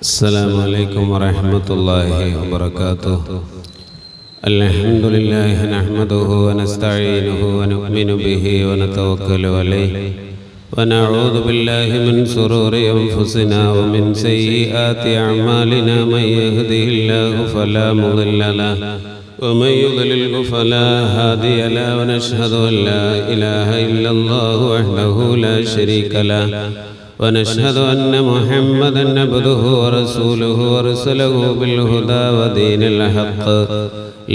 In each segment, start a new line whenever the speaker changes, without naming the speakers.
السلام عليكم ورحمة الله وبركاته. الحمد لله نحمده ونستعينه ونؤمن به ونتوكل عليه ونعوذ بالله من شرور أنفسنا ومن سيئات أعمالنا. من يهده الله فلا مضل له ومن يضلله فلا هادي له ونشهد أن لا إله إلا الله وحده لا شريك له ونشهد أن محمدًا عبده ورسوله أرسله بالهدى ودين الحق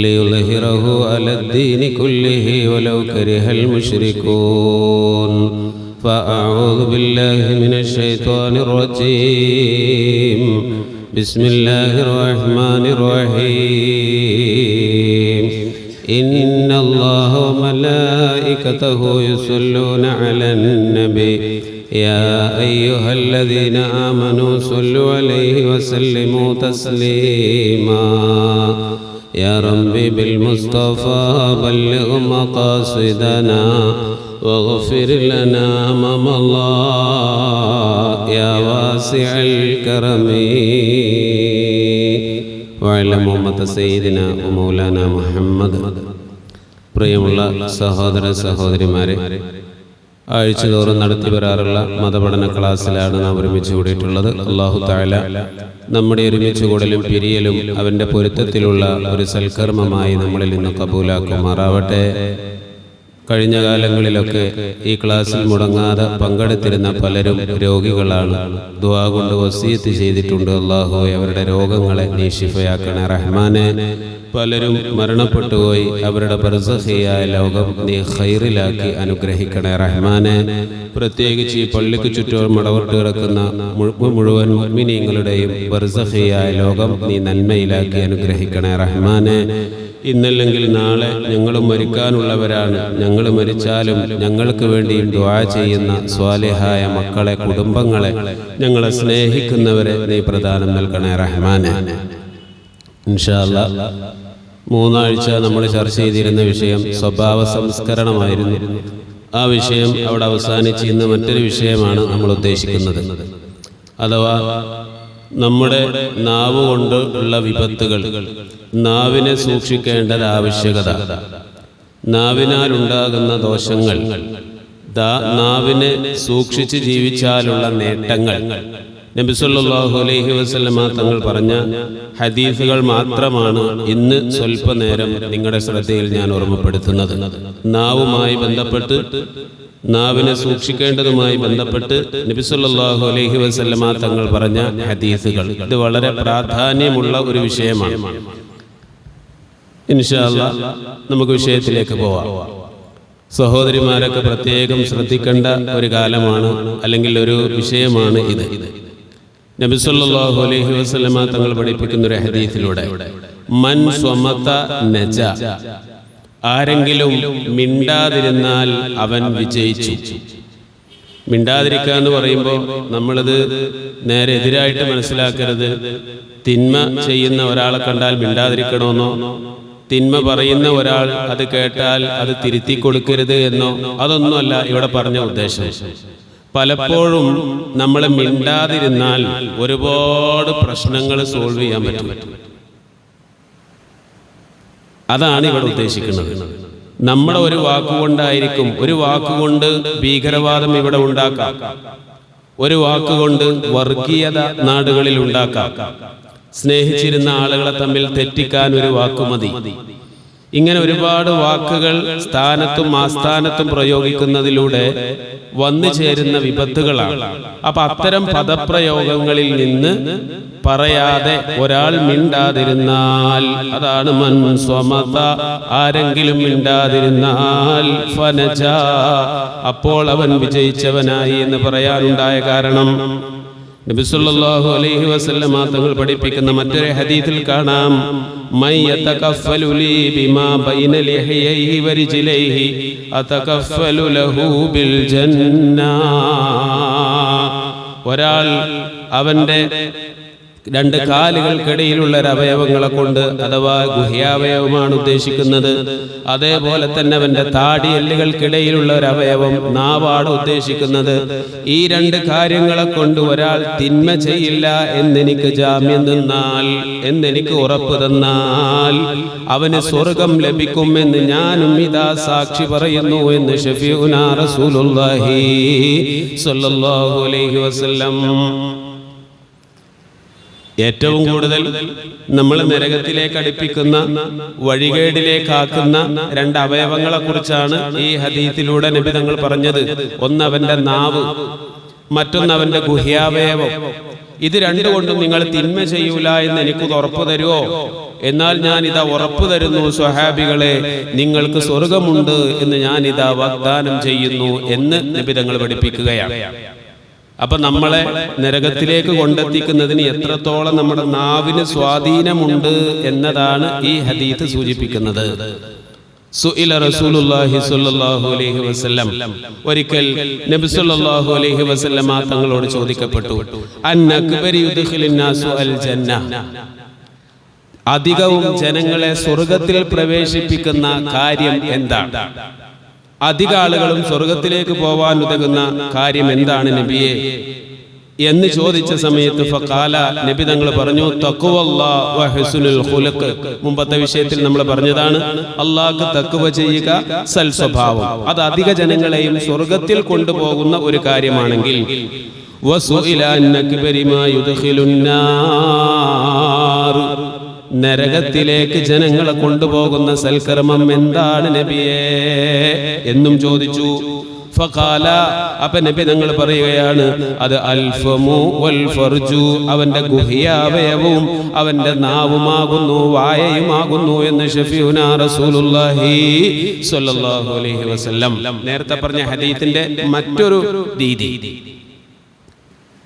ليظهره على الدين كله ولو كره المشركون. فأعوذ بالله من الشيطان الرجيم. بسم الله الرحمن الرحيم. إن الله وملائكته يصلون على النبي يا أيها الذين آمنوا صلوا عليه وسلموا تسليما. يا ربي بالمصطفى بلغ مقاصدنا واغفر لنا أمام الله يا واسع الكرم. وعلى محمد سيدنا ومولانا മുഹമ്മദ്. പ്രിയമുള്ള സഹോദര സഹോദരിമാരെ, ആഴ്ചതോറും നടത്തി വരാറുള്ള മതപഠന ക്ലാസ്സിലാണ് നാം ഒരുമിച്ച് കൂടിയിട്ടുള്ളത്. അല്ലാഹു തആല നമ്മുടെ ഒരുമിച്ച് കൂടലും പിരിയലും അവൻ്റെ പൊരുത്തത്തിലുള്ള ഒരു സൽക്കർമ്മമായി നമ്മളിൽ നിന്ന് കബൂലാക്കുമാറാവട്ടെ. കഴിഞ്ഞ കാലങ്ങളിലൊക്കെ ഈ ക്ലാസ്സിൽ മുടങ്ങാതെ പങ്കെടുത്തിരുന്ന പലരും രോഗികളാണ്. ദുആ കൊണ്ട് വസിയത്ത് ചെയ്തിട്ടുണ്ട്. അല്ലാഹുവേ, അവരുടെ രോഗങ്ങളെ നീ ശിഫയാക്കണേ റഹ്മാനെ. പലരും മരണപ്പെട്ടുപോയി. അവരുടെ ബർസഖിയായ ലോകം നീ ഖൈറിലാക്കി അനുഗ്രഹിക്കണേ റഹ്മാനെ. പ്രത്യേകിച്ച് ഈ പള്ളിക്ക് ചുറ്റും മടവട്ട് കിടക്കുന്ന മുഴുവൻ മുഅ്മിനീങ്ങളുടെയും ബർസഖിയായ ലോകം നീ നന്മയിലാക്കി അനുഗ്രഹിക്കണേ റഹ്മാനെ. ഇന്നല്ലെങ്കിൽ നാളെ ഞങ്ങളും മരിക്കാനുള്ളവരാണ്. ഞങ്ങൾ മരിച്ചാലും ഞങ്ങൾക്ക് വേണ്ടിയും ദുആ ചെയ്യുന്ന സ്വാലിഹായ മക്കളെ, കുടുംബങ്ങളെ, ഞങ്ങളെ സ്നേഹിക്കുന്നവരെ നീ പ്രദാനം നൽകണേ റഹ്മാനെ. ഇൻഷാ അല്ലാഹ്, 3 ആഴ്ച നമ്മൾ ചർച്ച ചെയ്തിരുന്ന വിഷയം സ്വഭാവ സംസ്കരണമായിരുന്നു. ആ വിഷയം അവിടെ അവസാനിച്ച് ഇന്ന് മറ്റൊരു വിഷയമാണ് നമ്മൾ ഉദ്ദേശിക്കുന്നത്. അഥവാ നമ്മുടെ നാവ് കൊണ്ട് ഉള്ള വിപത്തുകൾ, നാവിനെ സൂക്ഷിക്കേണ്ടത് ആവശ്യകത, നാവിനാലുണ്ടാകുന്ന ദോഷങ്ങൾ, നാവിനെ സൂക്ഷിച്ച് ജീവിച്ചാലുള്ള നേട്ടങ്ങൾ. നബി സല്ലല്ലാഹു അലൈഹി വസല്ലമ തങ്ങൾ പറഞ്ഞ ഹദീസുകൾ മാത്രമാണ് ഇന്ന് സ്വല്പനേരം നിങ്ങളുടെ ശ്രദ്ധയിൽ ഞാൻ ഓർമ്മപ്പെടുത്തുന്നത്. നാവുമായി ബന്ധപ്പെട്ട്, നാവിനെ സൂക്ഷിക്കേണ്ടതുമായി ബന്ധപ്പെട്ട് നബി സല്ലല്ലാഹു അലൈഹി വസല്ലമ തങ്ങൾ പറഞ്ഞ ഹദീസുകൾ. ഇത് വളരെ പ്രാധാന്യമുള്ള ഒരു വിഷയമാണ്. ഇൻഷാ അല്ലാഹ് നമുക്ക് വിഷയത്തിലേക്ക് പോവാം. സഹോദരിമാരൊക്കെ പ്രത്യേകം ശ്രദ്ധിക്കേണ്ട ഒരു കാലമാണ്, അല്ലെങ്കിൽ ഒരു വിഷയമാണ് ഇത്. നബി സല്ലല്ലാഹു അലൈഹി വസല്ലമ തങ്ങൾ പഠിപ്പിക്കുന്ന ഒരു ഹദീസിലൂടെ മൻ സ്വമത നജ, ആരെങ്കിലും മിണ്ടാതിരുന്നാൽ അവൻ വിജയിച്ചു. മിണ്ടാതിരിക്കുക എന്ന് പറയുമ്പോൾ നമ്മളത് നേരെ എതിരായിട്ട് മനസ്സിലാക്കരുത്. തിന്മ ചെയ്യുന്ന ഒരാളെ കണ്ടാൽ മിണ്ടാതിരിക്കണമെന്നോ, തിന്മ പറയുന്ന ഒരാൾ അത് കേട്ടാൽ അത് തിരുത്തി കൊടുക്കരുത് എന്നോ, അതൊന്നുമല്ല ഇവിടെ പറഞ്ഞ ഉദ്ദേശം. പലപ്പോഴും നമ്മൾ മിണ്ടാതിരുന്നാൽ ഒരുപാട് പ്രശ്നങ്ങൾ സോൾവ് ചെയ്യാൻ പറ്റും. അതാണ് ഇവിടെ ഉദ്ദേശിക്കുന്നത്. നമ്മുടെ ഒരു വാക്കുകൊണ്ടായിരിക്കും, ഒരു വാക്കുകൊണ്ട് ഭീകരവാദം ഇവിടെ ഉണ്ടാക്കാം, ഒരു വാക്കുകൊണ്ട് വർഗീയത നാടുകളിൽ ഉണ്ടാക്കാം, സ്നേഹിച്ചിരുന്ന ആളുകളെ തമ്മിൽ തെറ്റിക്കാൻ ഒരു വാക്കുമതി. ഇങ്ങനെ ഒരുപാട് വാക്കുകൾ സ്ഥാനത്തും ആസ്ഥാനത്തും പ്രയോഗിക്കുന്നതിലൂടെ വന്നു ചേരുന്ന വിപത്തുകളാണ്. അപ്പൊ അത്തരം പദപ്രയോഗങ്ങളിൽ നിന്ന് പറയാതെ ഒരാൾ മിണ്ടാതിരുന്നാൽ, അതാണ് മൻ സ്വമത, ആരെങ്കിലും മിണ്ടാതിരുന്നാൽ ഫനജ, അപ്പോൾ അവൻ വിജയിച്ചവനായി എന്ന് പറയാനുണ്ടായ കാരണം നബി സല്ലല്ലാഹു അലൈഹി വസല്ലമ തങ്ങൾ പഠിപ്പിക്കുന്ന മറ്റൊരു ഹദീസിൽ കാണാം, മൻ യതകഫലു ലീ ബിമാ ബൈന ലിഹയൈഹി വരിജ്ലൈഹി അതകഫലു ലഹു ബിൽ ജന്ന. ഒരാൾ അവന്റെ രണ്ട് കാലുകൾക്കിടയിലുള്ള ഒരു അവയവങ്ങളെ കൊണ്ട്, അഥവാ ഗുഹ്യാവയവമാണ് ഉദ്ദേശിക്കുന്നത്. അതേപോലെ തന്നെ അവന്റെ താടിയെല്ലുകൾക്കിടയിലുള്ള ഒരു അവയവം നാവാണ് ഉദ്ദേശിക്കുന്നത്. ഈ രണ്ട് കാര്യങ്ങളെ കൊണ്ട് ഒരാൾ തിന്മ ചെയ്യില്ല എന്നെനിക്ക് ജാമ്യം തന്നാൽ, എന്നെനിക്ക് ഉറപ്പ് തന്നാൽ അവന് സ്വർഗം ലഭിക്കുമെന്ന് ഞാനും ഇതാ സാക്ഷി പറയുന്നു എന്ന് ഷഫീഉനാ റസൂലുള്ളാഹി സ്വല്ലല്ലാഹു അലൈഹി വസല്ലം. ഏറ്റവും കൂടുതൽ നമ്മൾ നരകത്തിലേക്ക് അടുപ്പിക്കുന്ന, വഴികേടിലേക്കാക്കുന്ന രണ്ട് അവയവങ്ങളെ കുറിച്ചാണ് ഈ ഹദീസിലൂടെ നബി തങ്ങൾ പറഞ്ഞത്. ഒന്ന് അവന്റെ നാവ്, മറ്റൊന്ന് അവന്റെ ഗുഹ്യാവയവം. ഇത് രണ്ടുകൊണ്ടും നിങ്ങൾ തിന്മ ചെയ്യൂല എന്ന് എനിക്ക് ഉറപ്പ് തരുമോ? എന്നാൽ ഞാൻ ഇതാ ഉറപ്പ് തരുന്നു സ്വഹാബികളെ, നിങ്ങൾക്ക് സ്വർഗമുണ്ട് എന്ന് ഞാൻ ഇതാ വാഗ്ദാനം ചെയ്യുന്നു എന്ന് നബി തങ്ങൾ പഠിപ്പിക്കുകയാണ്. അപ്പൊ നമ്മളെ നരകത്തിലേക്ക് കൊണ്ടെത്തിക്കുന്നതിന് എത്രത്തോളം നമ്മുടെ നാവിന് സ്വാധീനമുണ്ട് എന്നതാണ് ഈ ഹദീസ് സൂചിപ്പിക്കുന്നത്. സുഇല റസൂലുള്ളാഹി സ്വല്ലല്ലാഹു അലൈഹി വസല്ലം, ഒരിക്കൽ നബി സ്വല്ലല്ലാഹു അലൈഹി വസല്ലം തങ്ങളോട് ചോദിക്കപ്പെട്ടു, അന്നക്ബരി യുദ്ഖിലുന്നാസു അൽ ജന്ന, അധികവും ജനങ്ങളെ സ്വർഗത്തിൽ പ്രവേശിപ്പിക്കുന്ന കാര്യം എന്താണ്? അധിക ആളുകളും സ്വർഗത്തിലേക്ക് പോവാൻ ഉതകുന്ന കാര്യം എന്താണ് നബിയെ എന്ന് ചോദിച്ച സമയത്ത് ഫഖാല, നബി തങ്ങൾ പറഞ്ഞു, തഖ്വല്ലാഹ് വ ഹുസ്നുൽ ഖുലുഖ്. മുമ്പത്തെ വിഷയത്തിൽ നമ്മൾ പറഞ്ഞതാണ്, അല്ലാഹ്ക്ക് തഖ്വ ചെയ്യുക, സൽ സ്വഭാവം. അത് അധിക ജനങ്ങളെയും സ്വർഗത്തിൽ കൊണ്ടുപോകുന്ന ഒരു കാര്യമാണെങ്കിൽ, വസുഇല അന്നക്ബരി മാ യുദ്ഖിലുന്നാർ, നരകത്തിലേക്ക് ജനങ്ങളെ കൊണ്ടുപോകുന്ന സൽക്കർമ്മം എന്താണ് നബിയേ എന്നും ചോദിച്ചു. ഫഖാല, അപ്പൊ നബി തങ്ങൾ പറയുകയാണ്, അത് അൽഫമു വൽ ഫർജു, അവന്റെ ഗുഹ്യാവയവും അവന്റെ നാവുമാകുന്നു, വായയുമാകുന്നു എന്ന് ഷഫീഉനാ റസൂലുള്ളാഹി സ്വല്ലല്ലാഹു അലൈഹി വസല്ലം. നേരത്തെ പറഞ്ഞ ഹദീസിന്റെ മറ്റൊരു രീതി,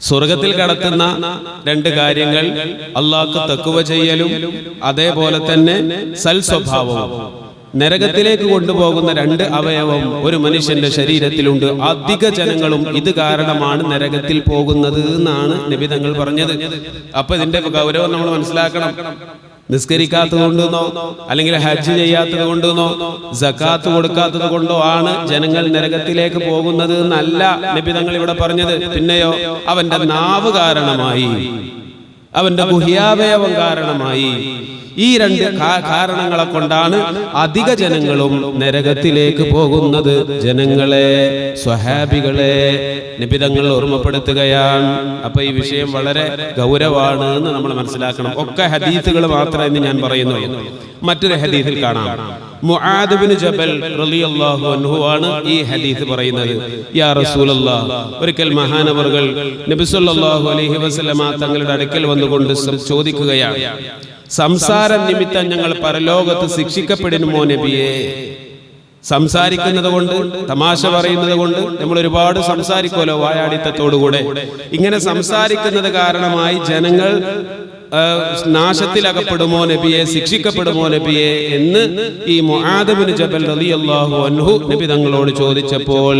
സ്വർഗത്തിൽ കടത്തുന്ന രണ്ട് കാര്യങ്ങൾ, അല്ലാഹ്ക്ക് തഖ്വ ചെയ്യലും അതേപോലെ തന്നെ സൽ സ്വഭാവവും. നരകത്തിലേക്ക് കൊണ്ടുപോകുന്ന രണ്ട് അവയവം ഒരു മനുഷ്യന്റെ ശരീരത്തിലുണ്ട്. അധിക ജനങ്ങളും ഇത് കാരണമാണ് നരകത്തിൽ പോകുന്നത് എന്നാണ് നബി തങ്ങൾ പറഞ്ഞത്. അപ്പൊ ഇതിന്റെ ഗൗരവം നമ്മൾ മനസ്സിലാക്കണം. നിസ്കരിക്കാത്തത് കൊണ്ടെന്നോ അല്ലെങ്കിൽ ഹജ്ജ് ചെയ്യാത്തത് കൊണ്ടെന്നോ സക്കാത്ത് കൊടുക്കാത്തത് കൊണ്ടോ ആണ് ജനങ്ങൾ നരകത്തിലേക്ക് പോകുന്നത് എന്നല്ല നബി തങ്ങൾ ഇവിടെ പറഞ്ഞത്. പിന്നെയോ അവന്റെ നാവ് കാരണമായി, അവന്റെ ഗുഹ്യാവയവം കാരണമായി, ഈ രണ്ട് കാരണങ്ങളെ കൊണ്ടാണ് അധിക ജനങ്ങളും നരകത്തിലേക്ക് പോകുന്നത്. ജനങ്ങളെ, സ്വഹാബികളെ നബി തങ്ങൾ ഓർമ്മപ്പെടുത്തുകയാണ്. അപ്പൊ ഈ വിഷയം വളരെ ഗൗരവമാണ് എന്ന് നമ്മൾ മനസ്സിലാക്കണം. ഒക്കെ ഹദീസുകൾ മാത്രമേ ഞാൻ പറയുന്നുള്ളൂ. മറ്റൊരു ഹദീസിൽ കാണാം, മുആദ് ബിൻ ജബൽ റളിയല്ലാഹു അൻഹു ആണ് ഈ ഹദീസ് പറയുന്നത്. യാ റസൂലല്ലാഹ്, ഒരിക്കൽ മഹാനവറുകൾ നബി സല്ലല്ലാഹു അലൈഹി വസല്ലമ തങ്ങളുടെ അടുക്കൽ വന്നുകൊണ്ട് ചോദിക്കുകയാണ്, സംസാരം നിമിത്തം ഞങ്ങൾ പരലോകത്ത് ശിക്ഷിക്കപ്പെടുമോ നബിയെ? സംസാരിക്കുന്നത് കൊണ്ട്, തമാശ പറയുന്നത് കൊണ്ട് നമ്മൾ ഒരുപാട് സംസാരിക്കുമല്ലോ വായാടിത്തത്തോടുകൂടെ. ഇങ്ങനെ സംസാരിക്കുന്നത് കാരണമായി ജനങ്ങൾ നാശത്തിലകപ്പെടുമോ നബിയെ, ശിക്ഷിക്കപ്പെടുമോ നബിയെ എന്ന് ഈ മുആദ് ബിൻ ജബൽ റളിയല്ലാഹു അൻഹു നബി തങ്ങളോട് ചോദിച്ചപ്പോൾ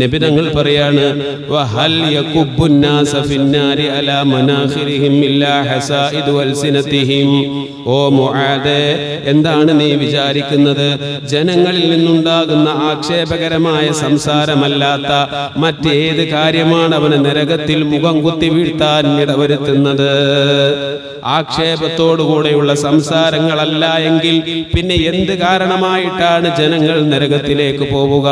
നബി തങ്ങൾ പറയാണ്, വഹൽ യകുബ്ബുൻ നാസ ഫിന്നാരി അലാ മനാഖിരിഹിം ഇല്ലാ ഹസായിദു അൽസിനതിഹിം. ഓ മുആദേ, എന്താണ് നീ വിചാരിക്കുന്നത്? ജനങ്ങളിൽ നിന്നുണ്ടാകുന്ന ആക്ഷേപകരമായ സംസാരമല്ലാത്ത മറ്റേത് കാര്യമാണ് അവനെ നരകത്തിൽ മുഖം കുത്തി വീഴ്ത്താൻ ഇടവരുത്തുന്നത്? ആക്ഷേപത്തോടുകൂടെയുള്ള സംസാരങ്ങളല്ല എങ്കിൽ പിന്നെ എന്ത് കാരണമായിട്ടാണ് ജനങ്ങൾ നരകത്തിലേക്ക് പോവുക?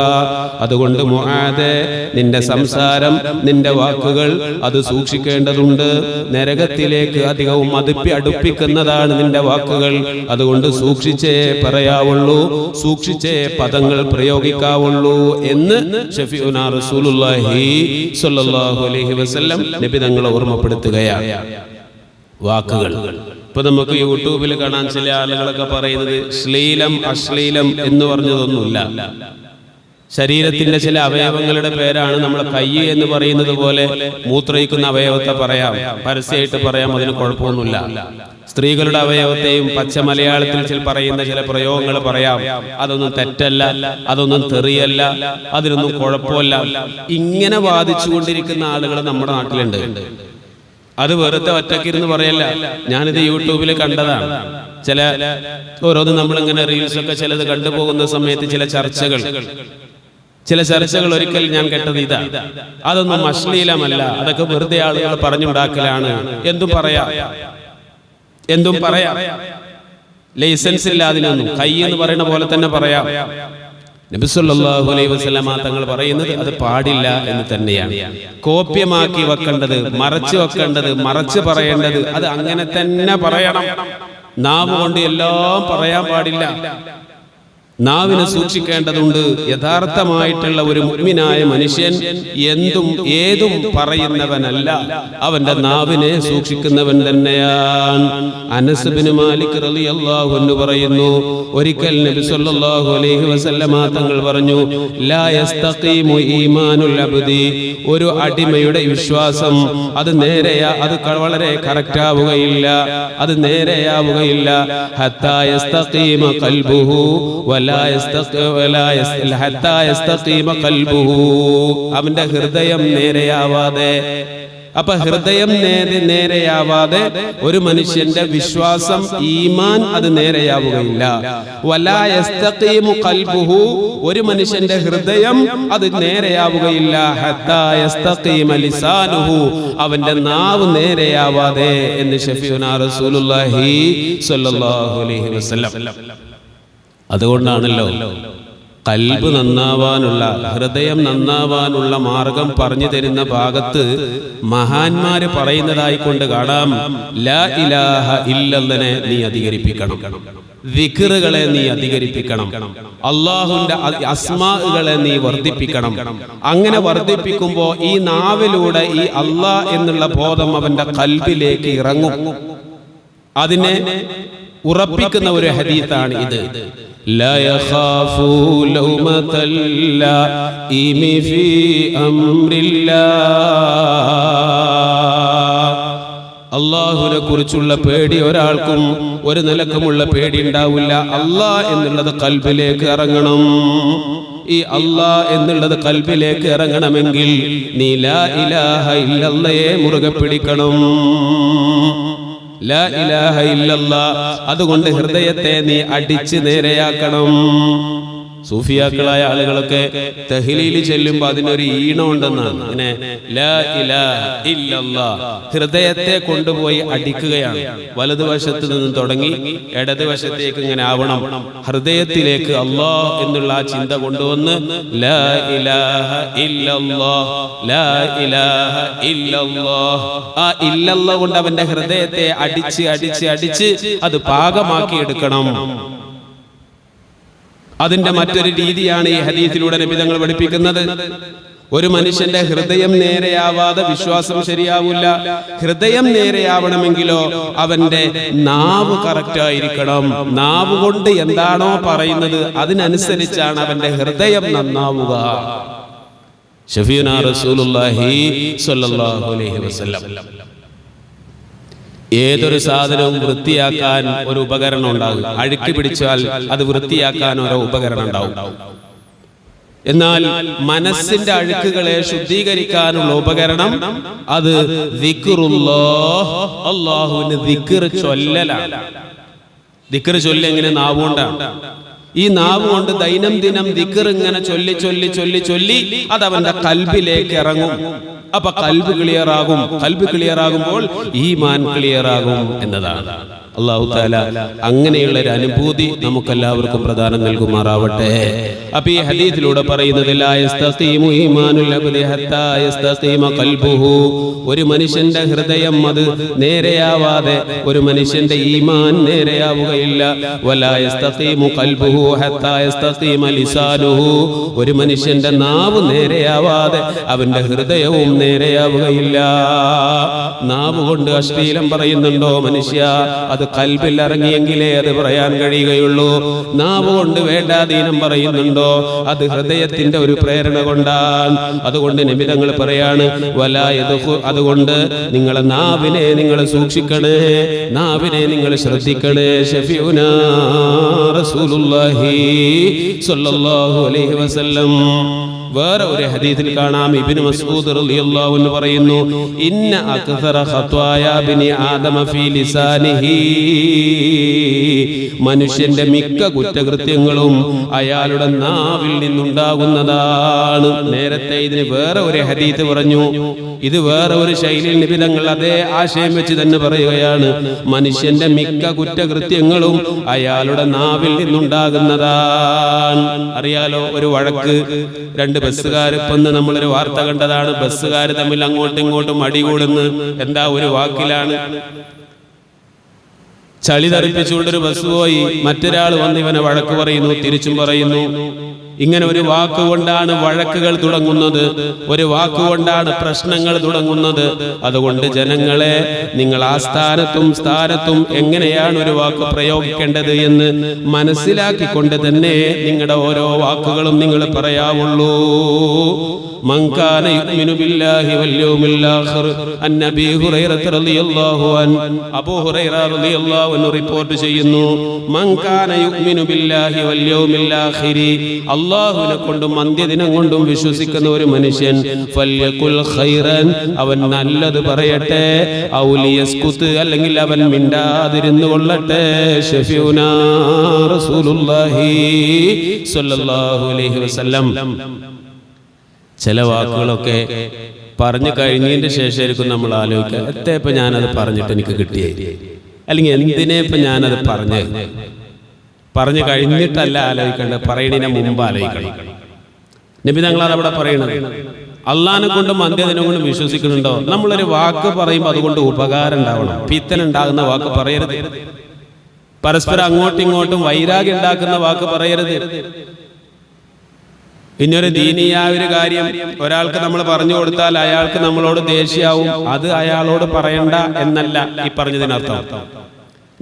അതുകൊണ്ട് മുആദേ, നിന്റെ സംസാരം, നിന്റെ വാക്കുകൾ അത് സൂക്ഷിക്കേണ്ടതുണ്ട്. നരകത്തിലേക്ക് അധികവും അടുപ്പിക്കുന്നതാണ് നിന്റെ വാക്കുകൾ. അതുകൊണ്ട് സൂക്ഷിച്ചേ പറയാവുള്ളൂ, സൂക്ഷിച്ചേ പദങ്ങൾ പ്രയോഗിക്കാവുള്ളൂ എന്ന് ഷഫീഉനാ റസൂലുള്ളാഹി സ്വല്ലല്ലാഹു അലൈഹി വസല്ലം നബി തങ്ങളെ ഓർമ്മപ്പെടുത്തുകയാണ്. വാക്കുകൾ ഇപ്പൊ നമുക്ക് യൂട്യൂബിൽ കാണാൻ ചില ആളുകളൊക്കെ പറയുന്നത് ശ്ലീലം, അശ്ലീലം എന്ന് പറഞ്ഞതൊന്നുമില്ല. ശരീരത്തിന്റെ ചില അവയവങ്ങളുടെ പേരാണ്. നമ്മൾ കൈ എന്ന് പറയുന്നത് പോലെ മൂത്രയിക്കുന്ന അവയവത്തെ പറയാം, പരസ്യമായിട്ട് പറയാം, അതിന് കുഴപ്പമൊന്നുമില്ല. സ്ത്രീകളുടെ അവയവത്തെയും പച്ച മലയാളത്തിൽ പറയുന്ന ചില പ്രയോഗങ്ങൾ പറയാം, അതൊന്നും തെറ്റല്ല, അതൊന്നും തെറിയല്ല, അതിനൊന്നും കുഴപ്പമില്ല. ഇങ്ങനെ വാദിച്ചുകൊണ്ടിരിക്കുന്ന ആളുകൾ നമ്മുടെ നാട്ടിലുണ്ട്. അത് വെറുതെ ഒറ്റക്കിരുന്ന് പറയല്ല. ഞാനിത് യൂട്യൂബിൽ കണ്ടതാണ്. ചില ഓരോന്ന് നമ്മളിങ്ങനെ റീൽസൊക്കെ ചിലത് കണ്ടുപോകുന്ന സമയത്ത് ചില ചർച്ചകൾ ഒരിക്കൽ ഞാൻ കേട്ടത് ഇതാ, അതൊന്നും അശ്ലീലമല്ല, അതൊക്കെ വെറുതെ ആളുകൾ പറഞ്ഞുണ്ടാക്കലാണ്. എന്തും പറയാം, ലൈസൻസ് ഇല്ല അതിനൊന്നും. കൈ എന്ന് പറയുന്ന പോലെ തന്നെ പറയാം. നബി സല്ലല്ലാഹു അലൈഹി വസല്ലമ തങ്ങൾ പറയുന്നത് അത് പാടില്ല എന്ന് തന്നെയാണ്. കോപ്യമാക്കി വെക്കേണ്ടത്, മറച്ചു വെക്കേണ്ടത്, മറച്ചു പറയേണ്ടത് അത് അങ്ങനെ തന്നെ പറയണം. നാവ് കൊണ്ട് എല്ലാം പറയാൻ പാടില്ല. നാവിനെ സൂക്ഷിക്കേണ്ടതുണ്ട്. യഥാർത്ഥമായിട്ടുള്ള ഒരു മുഅ്മിനായ മനുഷ്യൻ ഏതും പറയുന്നവനല്ല, അവന്റെ നാവിനെ സൂക്ഷിക്കുന്നവൻ തന്നെയാണ്. അനസ് ബിൻ മാലിക് റളിയല്ലാഹു അൻഹു പറയുന്നു, ഒരിക്കൽ നബി സല്ലല്ലാഹു അലൈഹി വസല്ലമ തങ്ങൾ പറഞ്ഞു, ലാ യസ്തഖീമു ഈമാനുൽ അബ്ദി, ഒരു അടിമയുടെ വിശ്വാസം അത് വളരെ കറക്റ്റ് ആവുകയില്ല, അത് നേരെയാവുകയില്ല. ഹത്താ യസ്തഖീമ ഖൽബുഹു അവന്റെ ഹൃദയം നേരെയാവാതെ. അപ്പൊ ഹൃദയം നേരെയാവാതെ ഒരു മനുഷ്യന്റെ വിശ്വാസം, ഈമാൻ അത് നേരെയാവുകയില്ല. വലാ യസ്തഖീമു ഖൽബുഹു, ഒരു മനുഷ്യന്റെ ഹൃദയം അത് നേരെയാവുകയില്ല. ഹത്താ യസ്തഖീമ ലിസാനുഹു, അവന്റെ നാവ് നേരെയാവാതെ എന്ന് ശഫീഉനാ റസൂലുള്ളാഹി സ്വല്ലല്ലാഹു അലൈഹി വസല്ലം. അതുകൊണ്ടാണല്ലോ ഖൽബ് നന്നാവാനുള്ള, ഹൃദയം നന്നാവാനുള്ള മാർഗം പറഞ്ഞു തരുന്ന ഭാഗത്ത് മഹാന്മാര് പറയുന്നതായിക്കൊണ്ട് കാണാം, ലാ ഇലാഹ ഇല്ലല്ലാഹനെ നീ അധികരിപ്പിക്കണം, ദിക്റുകളെ നീ അധികരിപ്പിക്കണം, അല്ലാഹുവിന്റെ അസ്മാഉകളെ നീ വർദ്ധിപ്പിക്കണം. അങ്ങനെ വർദ്ധിപ്പിക്കുമ്പോൾ ഈ നാവിലൂടെ ഈ അല്ലാഹ് എന്നുള്ള ബോധം അവന്റെ ഖൽബിലേക്ക് ഇറങ്ങും. അതിനെ ഉറപ്പിക്കുന്ന ഒരു ഹദീസാണ് ഇത്. لا يخاف لومة اللائم في أمر الله. അല്ലാഹുവിനെ കുറിച്ചുള്ള പേടി ഒരാൾക്കും ഒരു നിലക്കുമുള്ള പേടി ഉണ്ടാവില്ല. അല്ലാഹ് എന്നുള്ളത് ഖൽബിലേക്ക് ഇറങ്ങണം. ഈ അല്ലാഹ് എന്നുള്ളത് ഖൽബിലേക്ക് ഇറങ്ങണമെങ്കിൽ നീ ലാ ഇലാഹ ഇല്ലല്ലാഹയെ മുറുകെ പിടിക്കണം. ലാ ഇലാഹ ഇല്ലല്ലാഹ്, അതുകൊണ്ട് ഹൃദയത്തെ നീ അടിച്ച് നേരെയാക്കണം. സൂഫിയാക്കളായ ആളുകളൊക്കെ തഹ്ലീല് ചെല്ലുമ്പോൾ അതിനൊരു ഈണം ഉണ്ടെന്നാണ്. ഇങ്ങനെ ലാ ഇലാഹ ഇല്ലല്ലാഹ് ഹൃദയത്തെ കൊണ്ടുപോയി അടിക്കുകയാണ്. വലതുവശത്ത് നിന്നും തുടങ്ങി ഇടതുവശത്തേക്ക് ഇങ്ങനെ ആവണം. ഹൃദയത്തിലേക്ക് അല്ലാഹ് എന്നുള്ള ആ ചിന്ത കൊണ്ടുവന്ന് ലാ ഇലാഹ ഇല്ലല്ലാഹ്, ലാ ഇലാഹ ഇല്ലല്ലാഹ്, ആ ഇല്ലല്ലാഹ് കൊണ്ട് അവന്റെ ഹൃദയത്തെ അടിച്ച് അടിച്ച് അടിച്ച് അത് പാകമാക്കി എടുക്കണം. അതിന്റെ മറ്റൊരു രീതിയാണ് ഈ ഹദീസിലൂടെ നബി തങ്ങൾ പഠിപ്പിക്കുന്നത്. ഒരു മനുഷ്യന്റെ ഹൃദയം നേരെയാവാതെ വിശ്വാസം ശരിയാവില്ല. ഹൃദയം നേരെയാവണമെങ്കിലോ അവന്റെ നാവ് കറക്റ്റ് ആയിരിക്കണം. നാവ് കൊണ്ട് എന്താണോ പറയുന്നത് അതിനനുസരിച്ചാണ് അവന്റെ ഹൃദയം നന്നാവുക. ശഫീഉനാ റസൂലുള്ളാഹി സ്വല്ലല്ലാഹു അലൈഹി വസല്ലം. ഏതൊരു സാധനവും വൃത്തിയാക്കാൻ ഒരു ഉപകരണം ഉണ്ടാകും. അഴുക്ക് പിടിച്ചാൽ അത് വൃത്തിയാക്കാൻ ഒരു ഉപകരണം ഉണ്ടാവും. എന്നാൽ മനസ്സിന്റെ അഴുക്കുകളെ ശുദ്ധീകരിക്കാനുള്ള ഉപകരണം അത് ദിക്റുല്ലാഹ്, അല്ലാഹുവിന്റെ ദിക്ർ ചൊല്ലലാണ്. ദിക്ർ ചൊല്ലി എങ്ങനെ? നാവുകൊണ്ടാണ്. ഈ നാവ് കൊണ്ട് ദൈനംദിനം ദിക്ർ ഇങ്ങനെ ചൊല്ലി ചൊല്ലി ചൊല്ലി ചൊല്ലി അത് അവന്റെ ഖൽബിലേക്ക് ഇറങ്ങും. അപ്പൊ ഖൽബ് ക്ലിയർ ആകും. ഖൽബ് ക്ലിയർ ആകുമ്പോൾ ഈമാൻ ക്ലിയർ ആകും എന്നതാണ്. അല്ലാഹു തആല അങ്ങനെയുള്ള ഒരു അനുഭൂതി നമുക്കെല്ലാവർക്കും പ്രദാനം നൽകുമാറാവട്ടെ. അപ്പൊ ഈ ഹദീസിലൂടെ പറയുന്നത് ലാ യസ്തഖീമു ഈമാനുൽ അബ്ദി ഹത്താ യസ്തഖീമ ഖൽബുഹു, ഒരു മനുഷ്യന്റെ ഹൃദയം അത് നേരെയാവാതെ ഒരു മനുഷ്യന്റെ ഈമാൻ നേരെയാവുകയില്ല. വലാ യസ്തഖീമു ഖൽബുഹു ഹത്താ യസ്തഖീമ ലിസാനുഹു, ഒരു മനുഷ്യന്റെ നാവ് നേരെയാവാതെ അവന്റെ ഹൃദയവും നേരെയാവുകയില്ല. നാവ് കൊണ്ട് അശ്ലീലം പറയുന്നുണ്ടോ മനുഷ്യ? അത് ഖൽബിൽ ഇറങ്ങിയെങ്കിലേ അത് പറയാൻ കഴിയുകയുള്ളൂ. നാവ് കൊണ്ട് വേണ്ടാധീനം പറയുന്നുണ്ടോ? അത് ഹൃദയത്തിന്റെ ഒരു പ്രേരണ കൊണ്ടാണ്. അതുകൊണ്ട് നബി തങ്ങൾ പറയാണ് അതുകൊണ്ട് നിങ്ങളെ നാവിനെ നിങ്ങൾ സൂക്ഷിക്കണേ, നാവിനെ നിങ്ങൾ ശ്രദ്ധിക്കണേ. ശഫീഉനാ റസൂലുള്ളാഹി സ്വല്ലല്ലാഹു അലൈഹി വസല്ലം വേറെ ഒരു ഹദീസിൽ കാണാം, ഇബ്നു മസ്ഊദ് റളിയല്ലാഹു അൻഹു പറയുന്നു, ഇന്ന അക്സറ ഖത്വായ ബിനി ആദമ ഫീ ലിസാനിഹി, മനുഷ്യന്റെ മിക്ക കുറ്റകൃത്യങ്ങളും അയാളുടെ നാവിൽ നിന്നുണ്ടാകുന്നതാണ്. നേരത്തെ ഇതിന് വേറെ ഒരു ഹദീസ് പറഞ്ഞു, ഇത് വേറെ ഒരു ശൈലിയിൽ നബി തങ്ങൾ അതേ ആശയം വെച്ച് തന്നെ പറയുകയാണ്, മനുഷ്യന്റെ മിക്ക കുറ്റകൃത്യങ്ങളും അയാളുടെ നാവിൽ നിന്നുണ്ടാകുന്നതാണ്. അറിയാലോ, ഒരു വഴക്ക്, രണ്ട് ബസ്സുകാർ, ഇപ്പം നമ്മളൊരു വാർത്ത കണ്ടതാണ്, ബസ്സുകാർ തമ്മിൽ അങ്ങോട്ടും ഇങ്ങോട്ടും അടികൂടുന്നു. എന്താ, ഒരു വാക്കിലാണ്. ചളി തെറിപ്പിച്ചുകൊണ്ടൊരു ബസ് പോയി, മറ്റൊരാൾ വന്ന് ഇവനെ വഴക്ക് പറയുന്നു, തിരിച്ചും പറയുന്നു. ഇങ്ങനെ ഒരു വാക്കുകൊണ്ടാണ് വഴക്കുകൾ തുടങ്ങുന്നത്, ഒരു വാക്കുകൊണ്ടാണ് പ്രശ്നങ്ങൾ തുടങ്ങുന്നത്. അതുകൊണ്ട് ജനങ്ങളെ, നിങ്ങൾ ആ സ്ഥാനത്തും എങ്ങനെയാണ് ഒരു വാക്ക് പ്രയോഗിക്കേണ്ടത് എന്ന് മനസ്സിലാക്കിക്കൊണ്ട് തന്നെ നിങ്ങളുടെ ഓരോ വാക്കുകളും നിങ്ങൾ പറയാവുള്ളൂ. من كان يؤمن بالله واليوم الآخر عن أبي هريرة رضي الله عنه, അബൂ ഹുറൈറ റളിയല്ലാഹു അൻഹു റിപ്പോർട്ട് ചെയ്യുന്നു, من كان يؤمن بالله واليوم الآخر, അല്ലാഹുവിനെ കൊണ്ടും അന്ത്യദിനം കൊണ്ടും വിശ്വസിക്കുന്ന ഒരു മനുഷ്യൻ, ഫൽയഖുൽ ഖൈറൻ, അവൻ നല്ലത് പറയട്ടെ, ഔ ലിയസ്കുത്, അല്ലെങ്കിൽ അവൻ മിണ്ടാതിരുന്നു കൊള്ളട്ടെ. ശഫീഉനാ റസൂലുള്ളാഹി സ്വല്ലല്ലാഹു അലൈഹി വസല്ലം. ചില വാക്കുകളൊക്കെ പറഞ്ഞു കഴിഞ്ഞതിന്റെ ശേഷമായിരിക്കും നമ്മൾ ആലോചിക്കുക, എത്ര ഇപ്പം ഞാനത് പറഞ്ഞിട്ട് എനിക്ക് കിട്ടിയേ, അല്ലെങ്കിൽ എന്തിനെ ഇപ്പം ഞാനത് പറഞ്ഞു കഴിഞ്ഞിട്ടല്ല ആലോചിക്കേണ്ടത്, പറയുന്നതിന് മുമ്പ് ആലോചിക്കണം. നബി തങ്ങളാണ് അവിടെ പറയുന്നത്, അള്ളാഹിനെ കൊണ്ടും അന്ത്യദിനം കൊണ്ടും വിശ്വസിക്കുന്നുണ്ടോ? നമ്മളൊരു വാക്ക് പറയുമ്പോൾ അതുകൊണ്ട് ഉപകാരം ഉണ്ടാവണം. പിത്തനുണ്ടാകുന്ന വാക്ക് പറയരുത്. പരസ്പരം അങ്ങോട്ടും ഇങ്ങോട്ടും വൈരാഗ്യം ഉണ്ടാക്കുന്ന വാക്ക് പറയരുത്. ഇനിയൊരു ദീനിയായ ഒരു കാര്യം ഒരാൾക്ക് നമ്മൾ പറഞ്ഞു കൊടുത്താൽ അയാൾക്ക് നമ്മളോട് ദേഷ്യാവും, അത് അയാളോട് പറയണ്ട എന്നല്ല ഈ പറഞ്ഞതിനർത്ഥം.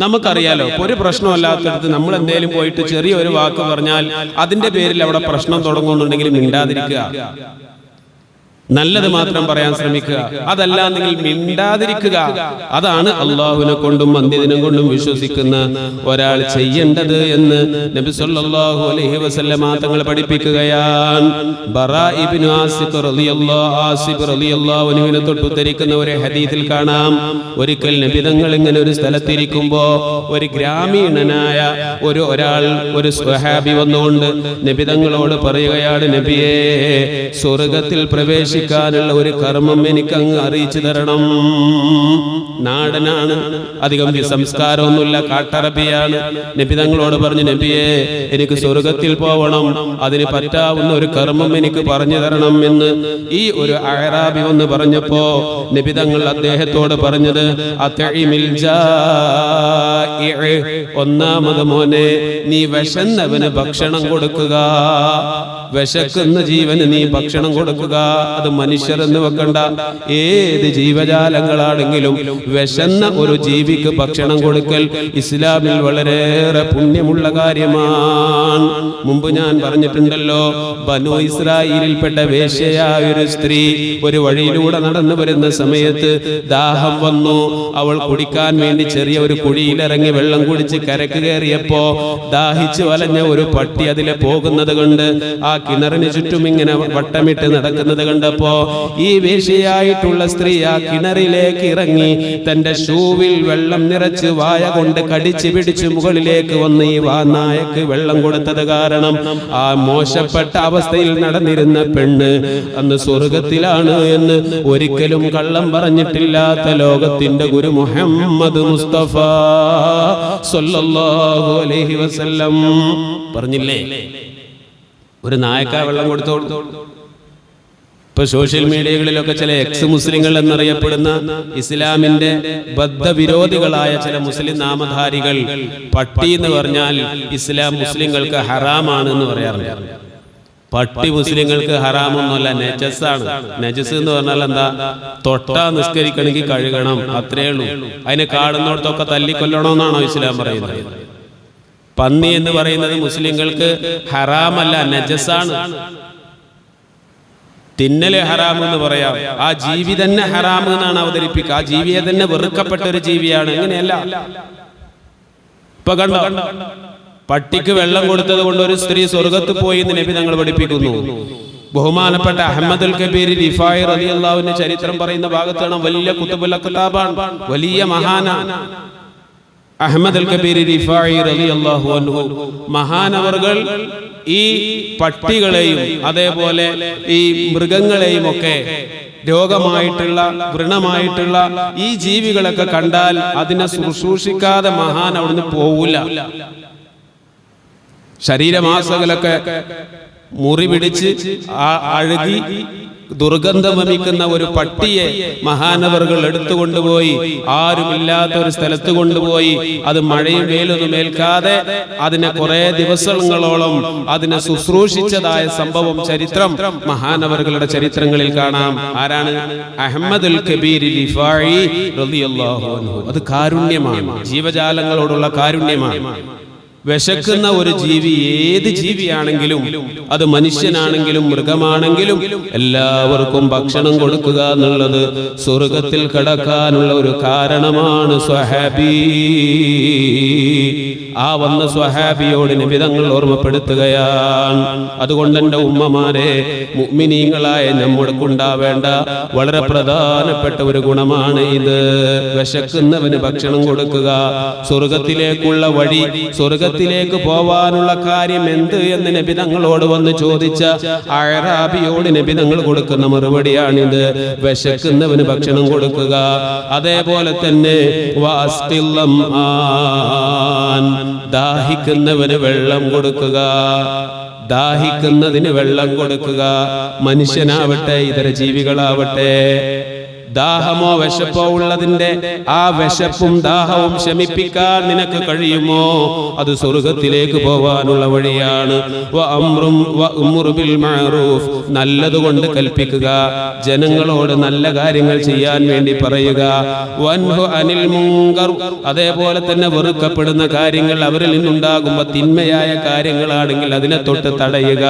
നമുക്കറിയാലോ, ഒരു പ്രശ്നമല്ലാത്തടത്ത് നമ്മൾ എന്തേലും പോയിട്ട് ചെറിയൊരു വാക്ക് പറഞ്ഞാൽ അതിന്റെ പേരിൽ അവിടെ പ്രശ്നം തുടങ്ങുന്നുണ്ടെങ്കിൽ മിണ്ടാതിരിക്കുക, നല്ലത് മാത്രം പറയാൻ ശ്രമിക്കുക, അതല്ലാന്നെങ്കിൽ മിണ്ടാതിരിക്കുക. അതാണ് അള്ളാഹുവിനെ കൊണ്ടും അന്ത്യദിനം കൊണ്ടും വിശ്വസിക്കുന്ന ഒരാൾ ചെയ്യേണ്ടത് എന്ന് നബി സല്ലല്ലാഹു അലൈഹി വസല്ലമ തങ്ങൾ പഠിപ്പിക്കുകയാണ്. ബറാ ഇബ്നു ആസിബ് റളിയല്ലാഹു അൻഹുവിനെ തൊട്ടുദ്ധരിക്കുന്ന ഒരു ഹദീസിൽ കാണാം, ഒരിക്കൽ നബി തങ്ങൾ ഇങ്ങനെ ഒരു സ്ഥലത്തിരിക്കുമ്പോ ഒരു ഗ്രാമീണനായ ഒരു സ്വഹാബി വന്നുകൊണ്ട് നബി തങ്ങളോട് പറയുകയാണ്, നബിയേ, സ്വർഗ്ഗത്തിൽ പ്രവേശിക്കാനുള്ള ഒരു കർമ്മം എനിക്ക് അങ്ങ് അറിയിച്ചു തരണം. നാടനാണ്, അധികം സംസ്കാരമൊന്നുമില്ല, കാട്ടറബിയാണ്. നബി തങ്ങളോട് പറഞ്ഞു, നബിയെ, എനിക്ക് സ്വർഗ്ഗത്തിൽ പോകണം, അതിന് പറ്റാവുന്ന ഒരു കർമ്മം എനിക്ക് പറഞ്ഞു തരണം എന്ന് ഈ ഒരു അഅറാബി വന്ന് പറഞ്ഞപ്പോ നബി തങ്ങൾ അദ്ദേഹത്തോട് പറഞ്ഞത്, അത്ഇമിൽ ജാഇ, ഒന്നാമത് മോനെ, നീ വിശന്നവന് ഭക്ഷണം കൊടുക്കുക. വിശക്കുന്ന ജീവന് നീ ഭക്ഷണം കൊടുക്കുക. അത് മനുഷ്യർ എന്ന് വെക്കണ്ട, ഏത് ജീവജാലങ്ങളാണെങ്കിലും വിശന്ന ഒരു ജീവിക്ക് ഭക്ഷണം കൊടുക്കൽ ഇസ്ലാമിൽ വളരെയേറെ പുണ്യമുള്ള കാര്യമാണ്. മുമ്പ് ഞാൻ പറഞ്ഞിട്ടുണ്ടല്ലോ, ബനു ഇസ്രായേലിൽപ്പെട്ട വേശ്യയായ ഒരു സ്ത്രീ ഒരു വഴിയിലൂടെ നടന്നു വരുന്ന സമയത്ത് ദാഹം വന്നു. അവൾ കുടിക്കാൻ വേണ്ടി ചെറിയ ഒരു കുഴിയിലിറങ്ങി വെള്ളം കുടിച്ച് കരക്ക് കയറിയപ്പോ ദാഹിച്ചു വലഞ്ഞ ഒരു പട്ടി അതിലെ പോകുന്നത് കൊണ്ട് ആ കിണറിന് ചുറ്റും ഇങ്ങനെ വട്ടമിട്ട് നടക്കുന്നത് കണ്ടപ്പോ ഈ വേശ്യയായിട്ടുള്ള സ്ത്രീ ആ കിണറിലേക്ക് ഇറങ്ങി തന്റെ ഷൂവിൽ വെള്ളം നിറച്ച് വായ കൊണ്ട് കടിച്ചു പിടിച്ച് മുകളിലേക്ക് വന്ന് ഈ വാനായക്ക് വെള്ളം കൊടുത്തത് കാരണം ആ മോശപ്പെട്ട അവസ്ഥയിൽ നടന്നിരുന്ന പെണ്ണ് അന്ന് സ്വർഗത്തിലാണ് എന്ന് ഒരിക്കലും കള്ളം പറഞ്ഞിട്ടില്ലാത്ത ലോകത്തിന്റെ ഗുരു മുഹമ്മദ് മുസ്തഫ സല്ലല്ലാഹു അലൈഹി വസല്ലം പറഞ്ഞില്ലേ, ഒരു നായക്ക വെള്ളം കൊടുത്തോളൂ. ഇപ്പൊ സോഷ്യൽ മീഡിയകളിലൊക്കെ ചില എക്സ് മുസ്ലിങ്ങൾ എന്നറിയപ്പെടുന്ന ഇസ്ലാമിന്റെ ബദ്ധവിരോധികളായ ചില മുസ്ലിം നാമധാരികൾ പട്ടി എന്ന് പറഞ്ഞാൽ ഇസ്ലാം മുസ്ലിങ്ങൾക്ക് ഹറാമാണ് എന്ന് പറയാറുണ്ട്. പട്ടി മുസ്ലിങ്ങൾക്ക് ഹറാമൊന്നുമല്ല, നജസാണ്. നജസ് എന്ന് പറഞ്ഞാൽ എന്താ? തൊട്ടാ നിസ്കരിക്കണമെങ്കിൽ കഴുകണം, അത്രേ ഉള്ളൂ. അതിനെ കാണുന്നിടത്തൊക്കെ തല്ലിക്കൊല്ലണമെന്നാണോ ഇസ്ലാം പറയുന്നത്? പന്നി എന്ന് പറയുന്നത് മുസ്ലിങ്ങൾക്ക് ഹറാമല്ല, നജസാണ്. തിന്നലെ ഹറാം എന്ന് പറയാം. ആ ജീവി തന്നെ ഹറാം എന്നാണ് അവതരിപ്പിക്കുക. ആ ജീവിയെ തന്നെ വെറുക്കപ്പെട്ട ഒരു ജീവിയാണ്. അങ്ങനെയല്ല. ഇപ്പൊ കണ്ടോ, പട്ടിക്ക് വെള്ളം കൊടുത്തത് കൊണ്ട് ഒരു സ്ത്രീ സ്വർഗത്ത് പോയി എന്ന് നബി തങ്ങൾ പഠിപ്പിക്കുന്നു. ബഹുമാനപ്പെട്ട അഹ്മദുൽ കബീർ റിഫായി റളിയല്ലാഹുവിന്റെ ചരിത്രം പറയുന്ന ഭാഗത്താണ് വലിയ കുതുബുൽ അഖ്താബാൻ, വലിയ മഹാനാണ് അഹ്മദുൽ കബീർ റിഫായി റളിയല്ലാഹു അൻഹു. മഹാനവർകൾ ഈ പട്ടികളെയും അതേപോലെ ഈ മൃഗങ്ങളെയും ഒക്കെ രോഗമായിട്ടുള്ള വ്രണമായിട്ടുള്ള ഈ ജീവികളൊക്കെ കണ്ടാൽ അതിനെ ശുശ്രൂഷിക്കാതെ മഹാൻ അവിടുന്ന് പോവില്ല. ശരീരമാസകളൊക്കെ മുറി പിടിച്ച് അഴുകി ദുർഗന്ധം വമിക്കുന്ന ഒരു പട്ടിയെ മഹാനവറുകൾ എടുത്തുകൊണ്ടുപോയി ആരുമില്ലാത്ത ഒരു സ്ഥലത്ത് കൊണ്ടുപോയി അത് മഴയും വെയിലൊന്നും ഏൽക്കാതെ അതിനെ കുറെ ദിവസങ്ങളോളം അതിനെ ശുശ്രൂഷിച്ചതായ സംഭവം ചരിത്രം മഹാനവറുകളുടെ ചരിത്രങ്ങളിൽ കാണാം. ആരാണ്? അഹ്മദുൽ കബീർ റിഫായി റളിയല്ലാഹു അൻഹു. അത് കാരുണ്യമാണ്, ജീവജാലങ്ങളോടുള്ള കാരുണ്യമാണ്. വിശക്കുന്ന ഒരു ജീവി, ഏത് ജീവിയാണെങ്കിലും അത് മനുഷ്യനാണെങ്കിലും മൃഗമാണെങ്കിലും എല്ലാവർക്കും ഭക്ഷണം കൊടുക്കുക എന്നുള്ളത് സ്വർഗത്തിൽ കടക്കാനുള്ള ഒരു കാരണമാണ്. സ്വഹാബി, ആ വന്ന സ്വഹാബിയോട് നബി തങ്ങൾ ഓർമ്മപ്പെടുത്തുകയാണ്. അതുകൊണ്ട് എൻ്റെ ഉമ്മമാരെ, മുഅ്മിനീങ്ങളായ നമ്മൾക്കുണ്ടാവേണ്ട വളരെ പ്രധാനപ്പെട്ട ഒരു ഗുണമാണ് ഇത്. വിശക്കുന്നവന് ഭക്ഷണം കൊടുക്കുക. സ്വർഗത്തിലേക്കുള്ള വഴി, സ്വർഗത്തിലേക്ക് പോവാനുള്ള കാര്യം എന്ത് എന്ന് നബി തങ്ങളോട് വന്ന് ചോദിച്ച അഅറാബിയോട് നബി തങ്ങൾ കൊടുക്കുന്ന മറുപടിയാണിത്. വിശക്കുന്നവന് ഭക്ഷണം കൊടുക്കുക. അതേപോലെ തന്നെ ദാഹിക്കുന്നവന് വെള്ളം കൊടുക്കുക. ദാഹിക്കുന്നതിന് വെള്ളം കൊടുക്കുക. മനുഷ്യനാവട്ടെ ഇതര ജീവികളാവട്ടെ, ദാഹമോ വിശപ്പോ ഉള്ളതിന്റെ ആ വിശപ്പും ദാഹവും ശമിപ്പിക്കാൻ നിനക്ക് കഴിയുമോ? അത് സ്വർഗത്തിലേക്ക് പോവാനുള്ള വഴിയാണ്. നല്ലതുകൊണ്ട് കൽപ്പിക്കുക, ജനങ്ങളോട് നല്ല കാര്യങ്ങൾ ചെയ്യാൻ വേണ്ടി പറയുക. അനിൽ മുങ്കർ, അതേപോലെ തന്നെ വെറുക്കപ്പെടുന്ന കാര്യങ്ങൾ അവരിൽ നിന്നുണ്ടാകുമ്പോൾ തിന്മയായ കാര്യങ്ങളാണെങ്കിൽ അതിനെ തൊട്ട് തടയുക.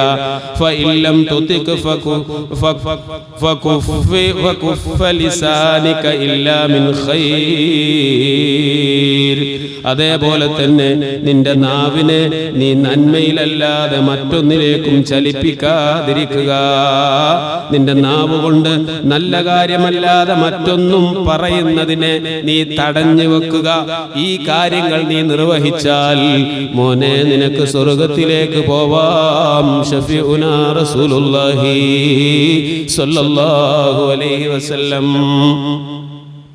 അതേപോലെ തന്നെ നിന്റെ നാവിനെ നീ നന്മയിലല്ലാതെ മറ്റൊന്നിലേക്കും ചലിപ്പിക്കാതിരിക്കുക. നിന്റെ നാവ് കൊണ്ട് നല്ല കാര്യമല്ലാതെ മറ്റൊന്നും പറയുന്നതിനെ നീ തടഞ്ഞു വെക്കുക. ഈ കാര്യങ്ങൾ നീ നിർവഹിച്ചാൽ മോനെ നിനക്ക് സ്വർഗത്തിലേക്ക് പോവാം. ഷഫീഉനാ റസൂലുള്ളാഹി സ്വല്ലല്ലാഹു അലൈഹി വസല്ലം.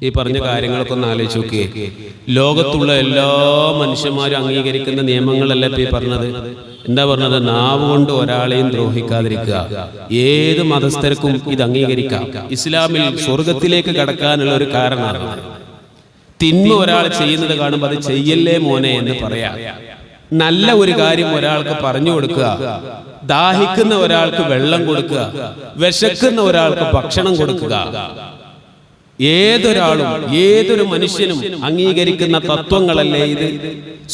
ഈ പറഞ്ഞ കാര്യങ്ങളൊക്കെ ഒന്ന് ആലോചിച്ച് നോക്കിയേ. ലോകത്തുള്ള എല്ലാ മനുഷ്യന്മാരും അംഗീകരിക്കുന്ന നിയമങ്ങളല്ല ഇപ്പൊ ഈ പറഞ്ഞത്. എന്താ പറഞ്ഞത്? നാവ് കൊണ്ട് ഒരാളെയും ദ്രോഹിക്കാതിരിക്കുക. ഏത് മതസ്ഥർക്കും ഇത് അംഗീകരിക്കാം. ഇസ്ലാമിൽ സ്വർഗത്തിലേക്ക് കടക്കാനുള്ള ഒരു കാരണമാണ്. തിന്മ ഒരാൾ ചെയ്യുന്നത് കാണുമ്പോൾ അത് ചെയ്യല്ലേ മോനെ എന്ന് പറയാം. നല്ല ഒരു കാര്യം ഒരാൾക്ക് പറഞ്ഞു കൊടുക്കുക. ദാഹിക്കുന്ന ഒരാൾക്ക് വെള്ളം കൊടുക്കുക. വിശക്കുന്ന ഒരാൾക്ക് ഭക്ഷണം കൊടുക്കുക. ഏതൊരാളും ഏതൊരു മനുഷ്യനും അംഗീകരിക്കുന്ന തത്വങ്ങളല്ലേ ഇത്?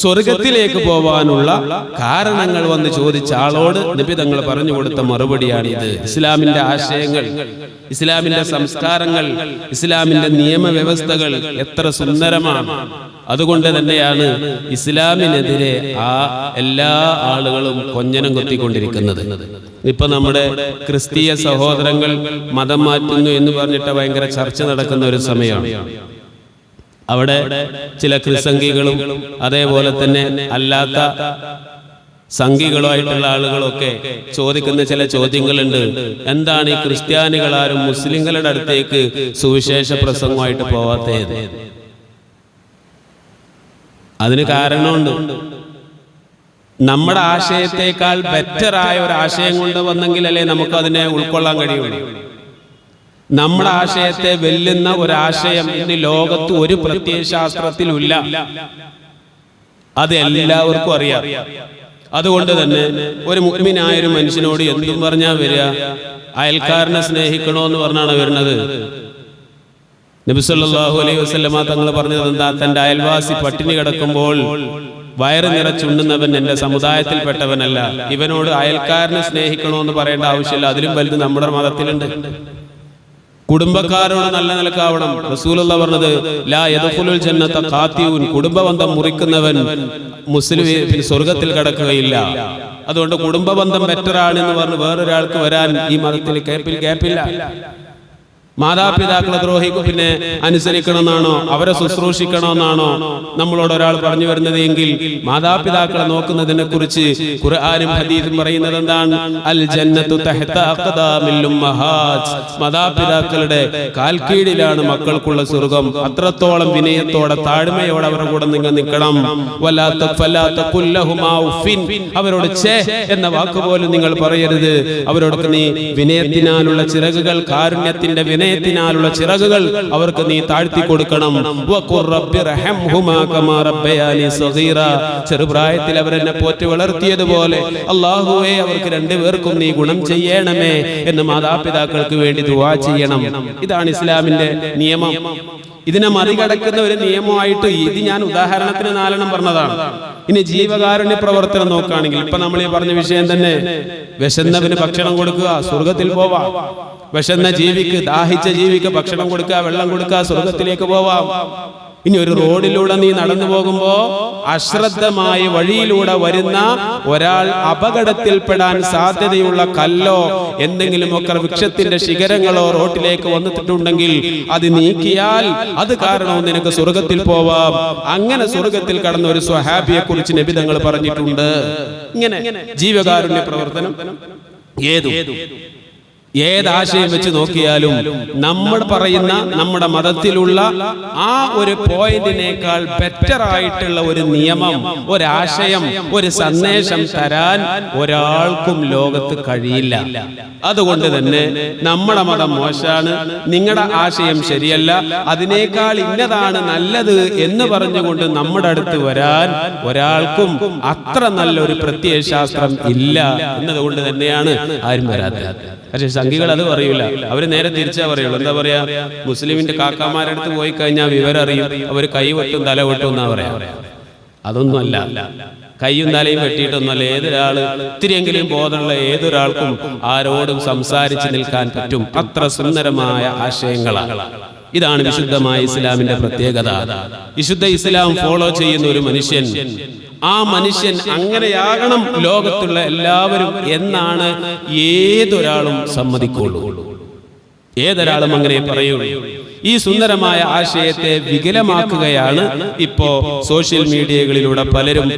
സ്വർഗത്തിലേക്ക് പോവാനുള്ള കാരണങ്ങൾ വന്ന് ചോദിച്ച ആളോട് നബി തങ്ങൾ പറഞ്ഞു കൊടുത്ത മറുപടിയാണിത്. ഇസ്ലാമിന്റെ ആശയങ്ങൾ, ഇസ്ലാമിന്റെ സംസ്കാരങ്ങൾ, ഇസ്ലാമിന്റെ നിയമവ്യവസ്ഥകൾ എത്ര സുന്ദരമാണ്. അതുകൊണ്ട് തന്നെയാണ് ഇസ്ലാമിനെതിരെ ആ എല്ലാ ആളുകളും കൊഞ്ഞനം കൊത്തിക്കൊണ്ടിരിക്കുന്നത്. ഇപ്പൊ നമ്മുടെ ക്രിസ്തീയ സഹോദരങ്ങൾ മതം മാറ്റുന്നു എന്ന് പറഞ്ഞിട്ട് ഭയങ്കര ചർച്ച നടക്കുന്ന ഒരു സമയമാണ്. അവിടെ ചില ക്രിസംഗികളും അതേപോലെ തന്നെ അല്ലാത്ത സംഘികളുമായിട്ടുള്ള ആളുകളൊക്കെ ചോദിക്കുന്ന ചില ചോദ്യങ്ങളുണ്ട്. എന്താണ് ഈ ക്രിസ്ത്യാനികളാരും മുസ്ലിങ്ങളുടെ അടുത്തേക്ക് സുവിശേഷ പ്രസംഗമായിട്ട് പോവാത്തത്? അതിന് കാരണമുണ്ട്. നമ്മുടെ ആശയത്തെക്കാൾ ബെറ്ററായ ഒരു ആശയം കൊണ്ട് വന്നെങ്കിലല്ലേ നമുക്ക് അതിനെ ഉൾക്കൊള്ളാൻ കഴിയുള്ളൂ. നമ്മുടെ ആശയത്തെ വെല്ലുന്ന ഒരാശയം ഇന്ന് ലോകത്ത് ഒരു പ്രത്യയശാസ്ത്രത്തിലുമില്ല. അത് എല്ലാവർക്കും അറിയാം. അതുകൊണ്ട് തന്നെ ഒരു മുഅ്മിനായ ഒരു മനുഷ്യനോട് എന്തും പറഞ്ഞാൽ വരിക, അയൽക്കാരനെ സ്നേഹിക്കണോന്ന് പറഞ്ഞാണ് വരുന്നത്. നബി സല്ലല്ലാഹു അലൈഹി വസല്ലമ തങ്ങൾ പറഞ്ഞത് എന്താ? തന്റെ അയൽവാസി പട്ടിണി കിടക്കുമ്പോൾ വയറ് നിറച്ചുണ്ണുന്നവൻ എന്റെ സമുദായത്തിൽപ്പെട്ടവനല്ല. ഇവനോട് അയൽക്കാരനെ സ്നേഹിക്കണോന്ന് പറയേണ്ട ആവശ്യമില്ല. അതിലും വലുത് നമ്മുടെ മതത്തിലുണ്ട്. കുടുംബക്കാരോട് നല്ല നിലക്കാവണം. റസൂലുള്ളാഹി പറഞ്ഞത് ലാ യദ്ഖുലുൽ ജന്നത ഖാതിഉൻ, കുടുംബബന്ധം മുറിക്കുന്നവൻ മുസ്ലിം സ്വർഗ്ഗത്തിൽ കടക്കുകയില്ല. അതുകൊണ്ട് കുടുംബ ബന്ധം ബെറ്ററാണെന്ന് പറഞ്ഞ് വേറൊരാൾക്ക് വരാൻ ഈ മതത്തിൽ ഗ്യാപ്പില്ല. മാതാപിതാക്കളെ ദ്രോഹിക്കും പിന്നെ അനുസരിക്കണമെന്നാണോ അവരെ ശുശ്രൂഷിക്കണമെന്നാണോ നമ്മളോട് ഒരാൾ പറഞ്ഞു വരുന്നത് എങ്കിൽ മാതാപിതാക്കളെ നോക്കുന്നതിനെ കുറിച്ച് ഖുർആനും ഹദീസും പറയുന്നത് എന്താണ്? അൽ ജന്നത്തു തഹ്ത അഖ്ദാമിൽ ഉമ്മഹാത്ത്. മാതാപിതാക്കളുടെ കാൽക്കീഴിലാണ് മക്കൾക്കുള്ള സ്വർഗ്ഗം. അത്രത്തോളം വിനയത്തോടെ താഴ്മയോടെ അവരുടെ കൂടെ നിങ്ങൾ നിൽക്കണം. വലാ തഖുൽ ലഹുമാ ഉഫിൻ. അവരോട് ഛേ എന്ന വാക്ക് പോലും നിങ്ങൾ പറയരുത്. അവരോടൊക്കെ നീ വിനയത്തിനാലുള്ള ചിറകുകൾ, കാരുണ്യത്തിന്റെ വിനയത്തിനാലുള്ള ചിറകുകൾ അവർക്ക് നീ താഴ്ത്തി കൊടുക്കണം. ചെറുപ്രായത്തിൽ അവരെന്നെ പോറ്റി വളർത്തിയതുപോലെ അല്ലാഹുവേ അവർക്ക് രണ്ടുപേർക്കും നീ ഗുണം ചെയ്യണമേ എന്ന് മാതാപിതാക്കൾക്ക് വേണ്ടി ദുആ ചെയ്യണം. ഇതാണ് ഇസ്ലാമിന്റെ നിയമം. ഇതിനെ മറികടക്കുന്ന ഒരു നിയമമായിട്ട് ഇത് ഞാൻ ഉദാഹരണത്തിന് 4 പറഞ്ഞതാണ്. ഇനി ജീവകാരുണ്യ പ്രവർത്തനം നോക്കുകയാണെങ്കിൽ ഇപ്പൊ നമ്മൾ ഈ പറഞ്ഞ വിഷയം തന്നെ, വിശന്നവന് ഭക്ഷണം കൊടുക്കുക, സ്വർഗത്തിൽ പോവാം. വിശന്ന ജീവിക്ക്, ദാഹിച്ച ജീവിക്ക് ഭക്ഷണം കൊടുക്കുക, വെള്ളം കൊടുക്കുക, സ്വർഗത്തിലേക്ക് പോവാം. ഇനി ഒരു റോഡിലൂടെ നീ നടന്നു പോകുമ്പോ അശ്രദ്ധമായ വഴിയിലൂടെ വരുന്ന ഒരാൾ അപകടത്തിൽപ്പെടാൻ സാധ്യതയുള്ള കല്ലോ എന്തെങ്കിലുമൊക്കെ വൃക്ഷത്തിന്റെ ശിഖരങ്ങളോ റോഡിലേക്ക് വന്നിട്ടുണ്ടെങ്കിൽ അത് നീക്കിയാൽ അത് കാരണവും നിനക്ക് സ്വർഗത്തിൽ പോവാം. അങ്ങനെ സ്വർഗത്തിൽ കടന്ന ഒരു സ്വഹാബിയെ കുറിച്ച് നബി തങ്ങൾ പറഞ്ഞിട്ടുണ്ട്. ഇങ്ങനെ ജീവകാരുണ്യ പ്രവർത്തനം ഏതാശയം വെച്ച് നോക്കിയാലും നമ്മൾ പറയുന്ന നമ്മുടെ മതത്തിലുള്ള ആ ഒരു പോയിന്റിനേക്കാൾ ബെറ്റർ ആയിട്ടുള്ള ഒരു നിയമം, ഒരാശയം, ഒരു സന്ദേശം തരാൻ ഒരാൾക്കും ലോകത്ത് കഴിയില്ല. അതുകൊണ്ട് തന്നെ നമ്മുടെ മതം മോശാണ്, നിങ്ങളുടെ ആശയം ശരിയല്ല, അതിനേക്കാൾ ഇന്നതാണ് നല്ലത് എന്ന് പറഞ്ഞുകൊണ്ട് നമ്മുടെ അടുത്ത് വരാൻ ഒരാൾക്കും അത്ര നല്ലൊരു പ്രത്യയശാസ്ത്രം ഇല്ല എന്നതുകൊണ്ട് തന്നെയാണ് ആരും വരാത്തത്. പക്ഷെ സംഘികൾ അത് പറയൂല. അവര് നേരെ തിരിച്ചാ പറയുള്ളൂ. എന്താ പറയാ? മുസ്ലിമിന്റെ കാക്കാമാരുടെ അടുത്ത് പോയി കഴിഞ്ഞാൽ വിവരം അറിയും, അവര് കൈ വെട്ടും തല വെട്ടും എന്നാ പറയാ. അതൊന്നുമല്ല, കൈയും തലയും വെട്ടിയിട്ടൊന്നുമല്ല. ഏതൊരാള് ഇത്തിരിയെങ്കിലും ബോധമുള്ള ഏതൊരാൾക്കും ആരോടും സംസാരിച്ച് നിൽക്കാൻ പറ്റും. അത്ര സുന്ദരമായ ആശയങ്ങളാണ്. ഇതാണ് വിശുദ്ധമായ ഇസ്ലാമിന്റെ പ്രത്യേകത. വിശുദ്ധ ഇസ്ലാം ഫോളോ ചെയ്യുന്ന ഒരു മനുഷ്യൻ, ആ മനുഷ്യൻ അങ്ങനെയാകണം ലോകത്തുള്ള എല്ലാവരും എന്നാണ് ഏതൊരാളും സമ്മതിക്കുള്ളൂ. ഏതൊരാളും അങ്ങനെ പറയുള്ളൂ. ഈ സുന്ദരമായ ആശയത്തെ വികലമാക്കുകയാണ് ഇപ്പോ സോഷ്യൽ മീഡിയകളിലൂടെ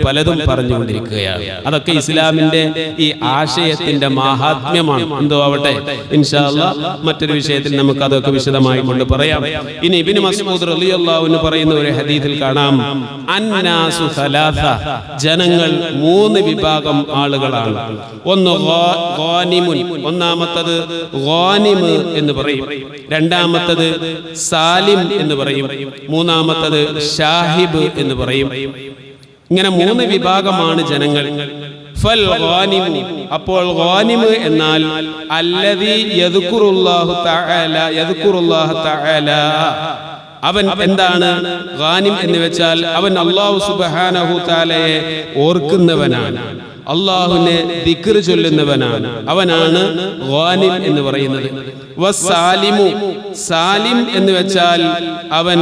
പലതും പറഞ്ഞുകൊണ്ടിരിക്കുകയാണ്. അതൊക്കെ ഇസ്ലാമിന്റെ ഈ ആശയത്തിന്റെ മാഹാത്മ്യമാണ്. എന്തോ ആവട്ടെ, ഇൻഷാ അല്ലാഹ് മറ്റൊരു വിഷയത്തിൽ നമുക്ക് അതൊക്കെ വിശദമായി കൊണ്ട് പറയാം. ഇനി ഇബ്നു മസ്ഊദ് റളിയല്ലാഹു അൻഹു പറയുന്ന ഒരു ഹദീസിൽ കാണാം, അന്നാസു സലാസ, ജനങ്ങൾ 3 വിഭാഗം ആളുകളാണ്. ഒന്ന് ഗാനിമുൻ, ഒന്നാമത്തത് ഗാനിമ് എന്ന് പറയും. രണ്ടാമത്തത് സാലിം എന്ന് പറയും. മൂന്നാമത്തത് ഷാഹിബ് എന്ന് പറയും. ഇങ്ങനെ 3 വിഭാഗമാണ് ജനങ്ങൾ. ഫൽ ഗാനിമു, അപ്പോൾ ഗാനിമ് എന്നാൽ അല്ലദീ യദ്കുറുല്ലാഹു തആല. അവൻ എന്താണ് ഗാനിം എന്ന് വെച്ചാൽ അവൻ അല്ലാഹു സുബ്ഹാനഹു തആലയെ ഓർക്കുന്നവനാണ്, അല്ലാഹുവിനെ ദിക്ർ ചൊല്ലുന്നവനാണ്. അവനാണ് ഗാനിം എന്ന് പറയുന്നത്. വസാലിമു, സാലിം എന്ന് വെച്ചാൽ അവൻ